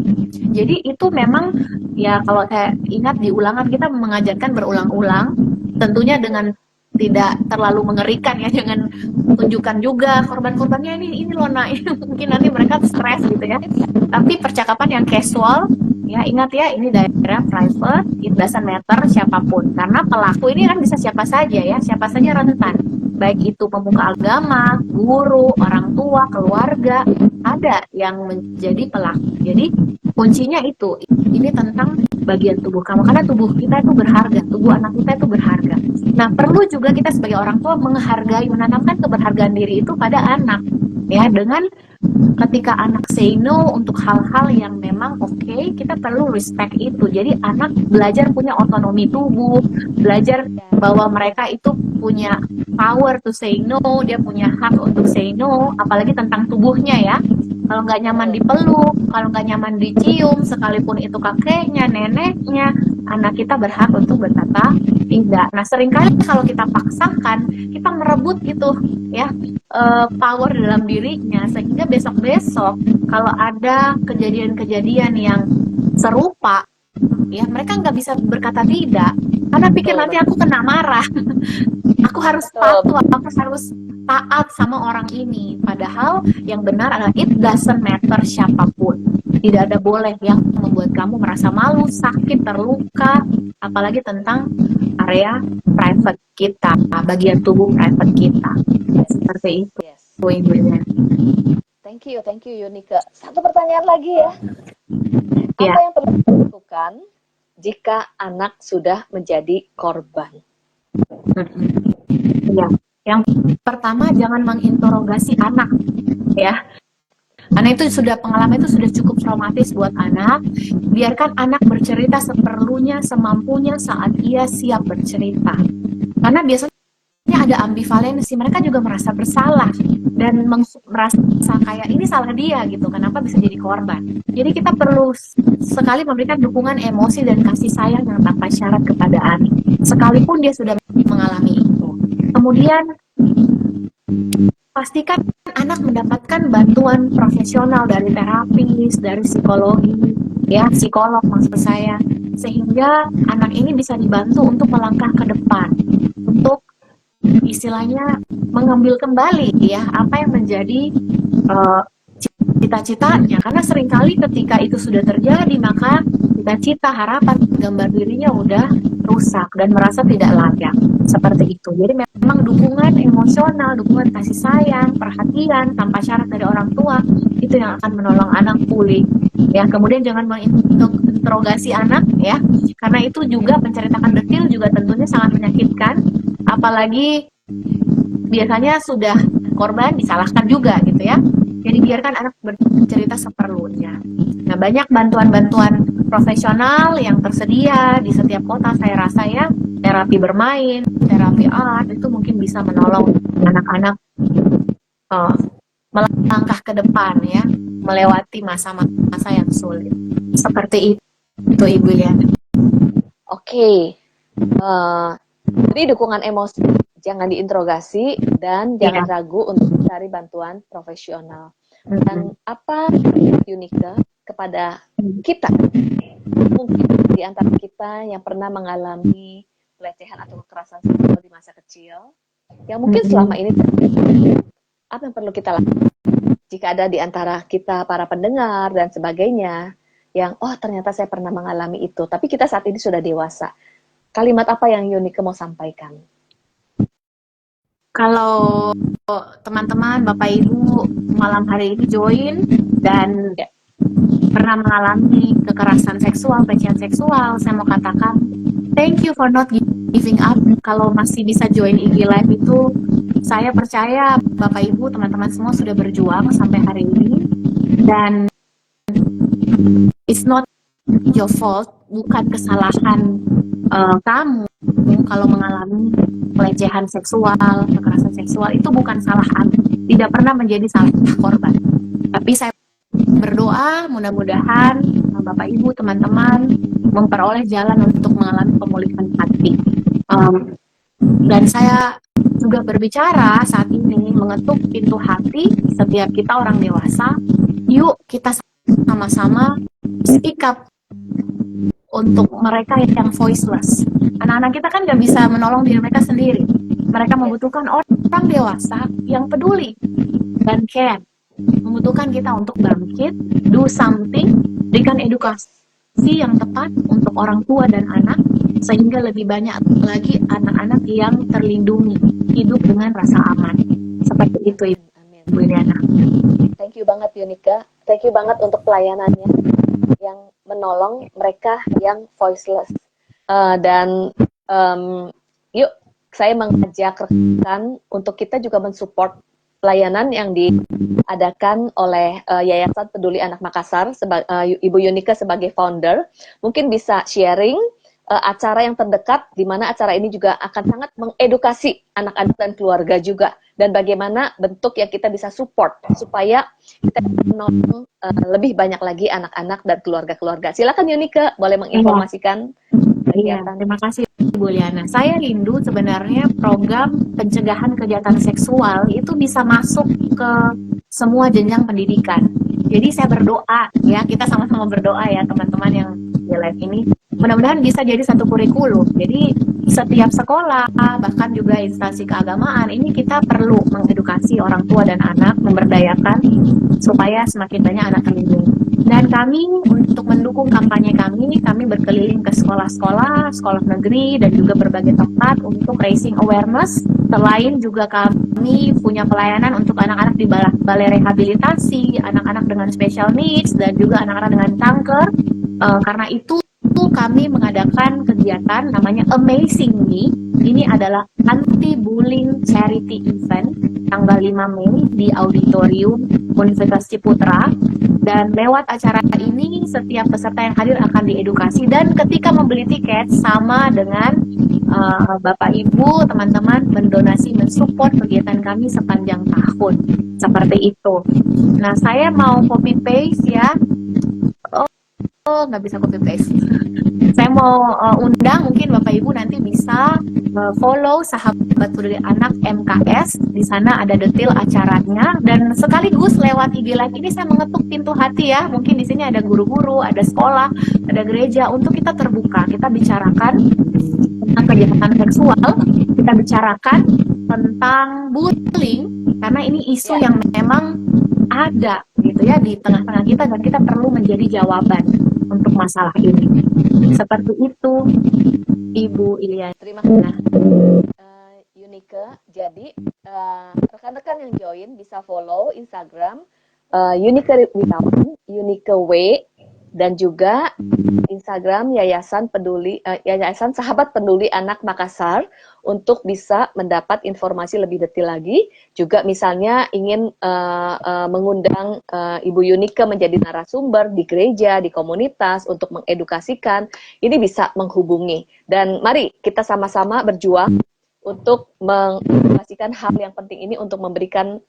Jadi itu memang ya, kalau saya ingat di ulangan kita mengajarkan berulang-ulang, tentunya dengan tidak terlalu mengerikan ya, jangan tunjukkan juga korban-korbannya ini loh nak, mungkin nanti mereka stres gitu ya. Tapi percakapan yang casual, ya ingat ya, ini daerah private, it doesn't matter siapapun, karena pelaku ini kan bisa siapa saja ya, siapa saja rentan, baik itu pemuka agama, guru, orang tua, keluarga, ada yang menjadi pelaku. Jadi kuncinya itu, ini tentang bagian tubuh kamu, karena tubuh kita itu berharga, tubuh anak kita itu berharga. Nah, perlu juga kita sebagai orang tua menghargai, menanamkan keberhargaan diri itu pada anak, ya, dengan ketika anak say no untuk hal-hal yang memang oke, kita perlu respect itu. Jadi anak belajar punya otonomi tubuh, belajar bahwa mereka itu punya power to say no, dia punya hak untuk say no, apalagi tentang tubuhnya ya. Kalau nggak nyaman dipeluk, kalau nggak nyaman dicium, sekalipun itu kakeknya, neneknya, anak kita berhak untuk berkata tidak. Nah, seringkali kalau kita paksakan, kita merebut gitu ya, power dalam dirinya, sehingga besok-besok kalau ada kejadian-kejadian yang serupa, ya mereka nggak bisa berkata tidak, karena pikir nanti aku kena marah, aku harus patuh, aku harus taat sama orang ini. Padahal yang benar adalah it doesn't matter siapapun. Tidak ada boleh yang membuat kamu merasa malu, sakit, terluka, apalagi tentang area private kita, bagian tubuh private kita. Seperti itu. Yes. Thank you Yunike. Satu pertanyaan lagi ya. Apa yang perlu dilakukan jika anak sudah menjadi korban? Ya. Yang pertama, jangan menginterogasi anak ya. Karena itu pengalaman itu sudah cukup traumatis buat anak. Biarkan anak bercerita seperlunya, semampunya saat ia siap bercerita. Karena biasanya ada ambivalensi, mereka juga merasa bersalah dan merasa kayak ini salah dia gitu, kenapa bisa jadi korban. Jadi kita perlu sekali memberikan dukungan emosi dan kasih sayang yang tanpa syarat kepada anak, sekalipun dia sudah mengalami itu. Kemudian pastikan anak mendapatkan bantuan profesional dari terapis, dari psikologi, ya psikolog maksud saya, sehingga anak ini bisa dibantu untuk melangkah ke depan, untuk istilahnya mengambil kembali ya apa yang menjadi cita-citanya. Karena seringkali ketika itu sudah terjadi, maka cita-cita, harapan, gambar dirinya udah rusak dan merasa tidak layak. Seperti itu. Jadi memang dukungan emosional, dukungan kasih sayang, perhatian tanpa syarat dari orang tua, itu yang akan menolong anak pulih. Ya, kemudian jangan menginterogasi anak ya, karena itu juga menceritakan detail juga tentunya sangat menyakitkan, apalagi biasanya sudah korban disalahkan juga gitu ya. Jadi biarkan anak bercerita seperlunya. Nah, banyak bantuan-bantuan profesional yang tersedia di setiap kota, saya rasa ya, terapi bermain, terapi art, itu mungkin bisa menolong anak-anak melangkah ke depan ya, melewati masa-masa yang sulit. Seperti itu Ibu ya. Oke. Jadi dukungan emosi, jangan diinterogasi dan jangan ragu untuk mencari bantuan profesional. Dan apa Yunike kepada kita, mungkin di antara kita yang pernah mengalami pelecehan atau kekerasan seksual di masa kecil, yang mungkin selama ini apa yang perlu kita lakukan? Jika ada di antara kita para pendengar dan sebagainya yang ternyata saya pernah mengalami itu, tapi kita saat ini sudah dewasa, kalimat apa yang Yunike mau sampaikan? Kalau teman-teman, Bapak Ibu malam hari ini join dan pernah mengalami kekerasan seksual, pelecehan seksual, saya mau katakan thank you for not giving up. Kalau masih bisa join IG Live itu, saya percaya Bapak Ibu, teman-teman semua sudah berjuang sampai hari ini, dan it's not your fault, bukan kesalahan kamu kalau mengalami pelecehan seksual, kekerasan seksual, itu bukan salah Anda, tidak pernah menjadi salah korban. Tapi saya berdoa mudah-mudahan Bapak Ibu, teman-teman memperoleh jalan untuk mengalami pemulihan hati. Dan saya juga berbicara saat ini mengetuk pintu hati setiap kita orang dewasa. Yuk kita sama-sama speak up untuk mereka yang voiceless. Anak-anak kita kan gak bisa menolong diri mereka sendiri. Mereka membutuhkan orang dewasa yang peduli dan care. Membutuhkan kita untuk bangkit, do something, berikan edukasi yang tepat untuk orang tua dan anak, sehingga lebih banyak lagi anak-anak yang terlindungi, hidup dengan rasa aman. Seperti itu, Amin. Ibu Iliana. Thank you banget Yunika. Thank you banget untuk pelayanannya yang menolong mereka yang voiceless. Dan yuk saya mengajak rekan untuk kita juga mensupport pelayanan yang diadakan oleh Yayasan Peduli Anak Makassar. Ibu Yunika sebagai founder mungkin bisa sharing acara yang terdekat, di mana acara ini juga akan sangat mengedukasi anak-anak dan keluarga juga, dan bagaimana bentuk yang kita bisa support supaya kita menolong lebih banyak lagi anak-anak dan keluarga-keluarga. Silakan Yunika, boleh menginformasikan kegiatan. Terima kasih Bu Liana. Saya rindu sebenarnya program pencegahan kejahatan seksual itu bisa masuk ke semua jenjang pendidikan. Jadi saya berdoa ya, kita sama-sama berdoa ya teman-teman yang di live ini. Mudah-mudahan bisa jadi satu kurikulum. Jadi setiap sekolah, bahkan juga instansi keagamaan, ini kita perlu mengedukasi orang tua dan anak, memberdayakan supaya semakin banyak anak terlindungi. Dan kami untuk mendukung kampanye kami berkeliling ke sekolah-sekolah, sekolah negeri, dan juga berbagai tempat untuk raising awareness. Selain juga kami punya pelayanan untuk anak-anak di balai rehabilitasi, anak-anak dengan special needs, dan juga anak-anak dengan kanker. Karena itu kami mengadakan kegiatan namanya Amazing Me. Ini adalah anti-bullying charity event tanggal 5 Mei di Auditorium Universitas Ciputra. Dan lewat acara ini setiap peserta yang hadir akan diedukasi, dan ketika membeli tiket sama dengan Bapak Ibu, teman-teman mendonasi, mensupport kegiatan kami sepanjang tahun. Seperti itu. Nah, saya mau copy paste ya. Oh, nggak bisa copy paste. Saya mau undang mungkin Bapak Ibu nanti bisa follow Sahabat Peduli Anak MKS. Di sana ada detail acaranya, dan sekaligus lewat IG Live ini saya mengetuk pintu hati ya. Mungkin di sini ada guru-guru, ada sekolah, ada gereja, untuk kita terbuka. Kita bicarakan tentang kejahatan seksual, kita bicarakan tentang bullying, karena ini isu yang memang ada gitu ya di tengah-tengah kita, dan kita perlu menjadi jawaban untuk masalah ini. Seperti itu, Ibu Iliana. Terima kasih Yunika. Jadi rekan-rekan yang join bisa follow Instagram Yunika Witaman, Yunika W, dan juga Instagram Yayasan Sahabat Peduli Anak Makassar untuk bisa mendapat informasi lebih detail lagi. Juga misalnya ingin mengundang Ibu Yunika menjadi narasumber di gereja, di komunitas untuk mengedukasikan, ini bisa menghubungi. Dan mari kita sama-sama berjuang untuk mengedukasikan hal yang penting ini, untuk memberikan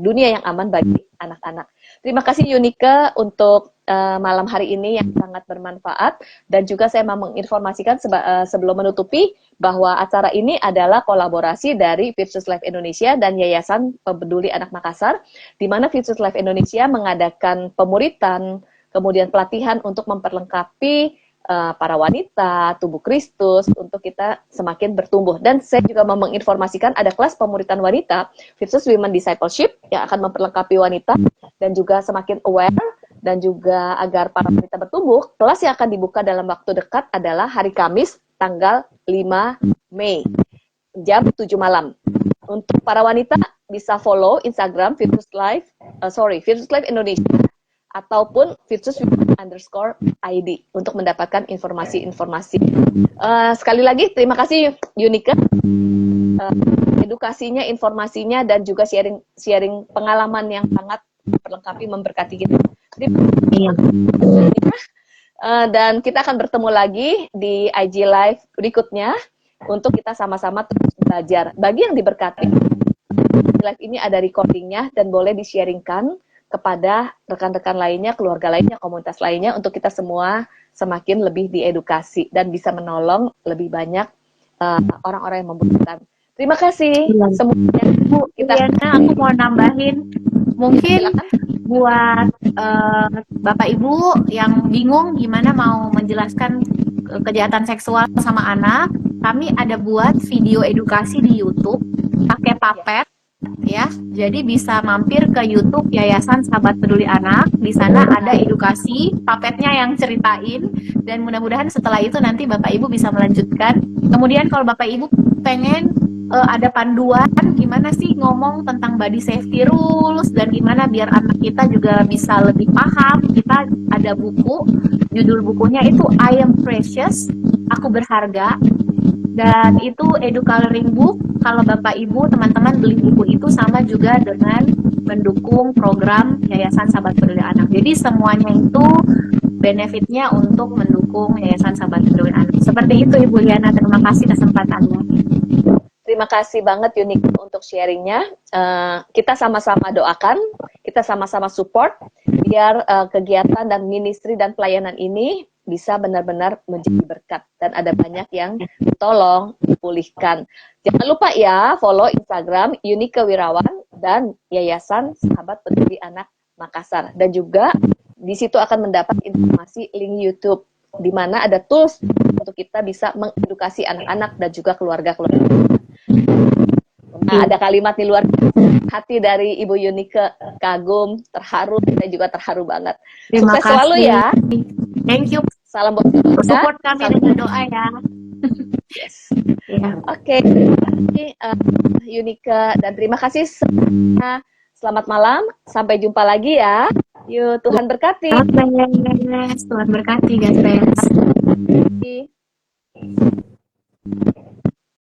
dunia yang aman bagi anak-anak. Terima kasih Yunika untuk malam hari ini yang sangat bermanfaat, dan juga saya mau menginformasikan sebelum menutupi bahwa acara ini adalah kolaborasi dari Virtus Life Indonesia dan Yayasan Peduli Anak Makassar, di mana Virtus Life Indonesia mengadakan pemuritan, kemudian pelatihan untuk memperlengkapi para wanita, tubuh Kristus, untuk kita semakin bertumbuh. Dan saya juga mau menginformasikan ada kelas pemuritan wanita, Virtus Women Discipleship, yang akan memperlengkapi wanita dan juga semakin aware, dan juga agar para wanita bertumbuh. Kelas yang akan dibuka dalam waktu dekat adalah hari Kamis, tanggal 5 Mei, jam 7 malam. Untuk para wanita bisa follow Instagram Virtus Life Indonesia, ataupun Virtus_ID untuk mendapatkan informasi-informasi. Sekali lagi terima kasih Yunika, edukasinya, informasinya, dan juga sharing pengalaman yang sangat memperlengkapi, memberkati kita. Dan kita akan bertemu lagi di IG Live berikutnya untuk kita sama-sama terus belajar. Bagi yang diberkati, live ini ada recordingnya dan boleh di-sharingkan kepada rekan-rekan lainnya, keluarga lainnya, komunitas lainnya, untuk kita semua semakin lebih diedukasi dan bisa menolong lebih banyak orang-orang yang membutuhkan. Terima kasih Iya. semuanya. Bu Kita Iliana, aku mau nambahin, mungkin silakan. buat Bapak Ibu yang bingung gimana mau menjelaskan kejahatan seksual sama anak, kami ada buat video edukasi di YouTube pakai Puppet ya. Jadi bisa mampir ke YouTube Yayasan Sahabat Peduli Anak. Di sana ada edukasi, Puppetnya yang ceritain, dan mudah-mudahan setelah itu nanti Bapak Ibu bisa melanjutkan. Kemudian kalau Bapak Ibu pengen ada panduan gimana sih ngomong tentang body safety rules dan gimana biar anak kita juga bisa lebih paham, kita ada buku, judul bukunya itu I Am Precious, Aku Berharga, dan itu educoloring book. Kalau Bapak Ibu teman-teman beli buku itu sama juga dengan mendukung program Yayasan Sahabat Peduli Anak. Jadi semuanya itu benefitnya untuk mendukung Yayasan Sahabat Peduli Anak. Seperti itu Ibu Liana, terima kasih kesempatannya. Terima kasih banget Unika untuk sharingnya. Kita sama-sama doakan, kita sama-sama support biar kegiatan dan ministry dan pelayanan ini bisa benar-benar menjadi berkat dan ada banyak yang tolong dipulihkan. Jangan lupa ya follow Instagram Unika Wirawan dan Yayasan Sahabat Peduli Anak Makassar, dan juga di situ akan mendapat informasi link YouTube di mana ada tools untuk kita bisa mengedukasi anak-anak dan juga keluarga-keluarga. Nah, ada kalimat di luar hati dari Ibu Unika, kagum, terharu, saya juga terharu banget. Terima Sukses kasih. selalu ya. Thank you. Salam buat Support kami dengan doa ya. Yes. Ya. Oke, terima kasih Unika, dan terima kasih semuanya. Selamat malam, sampai jumpa lagi ya. Yuk, Tuhan berkati. God bless. Tuhan berkati, God bless.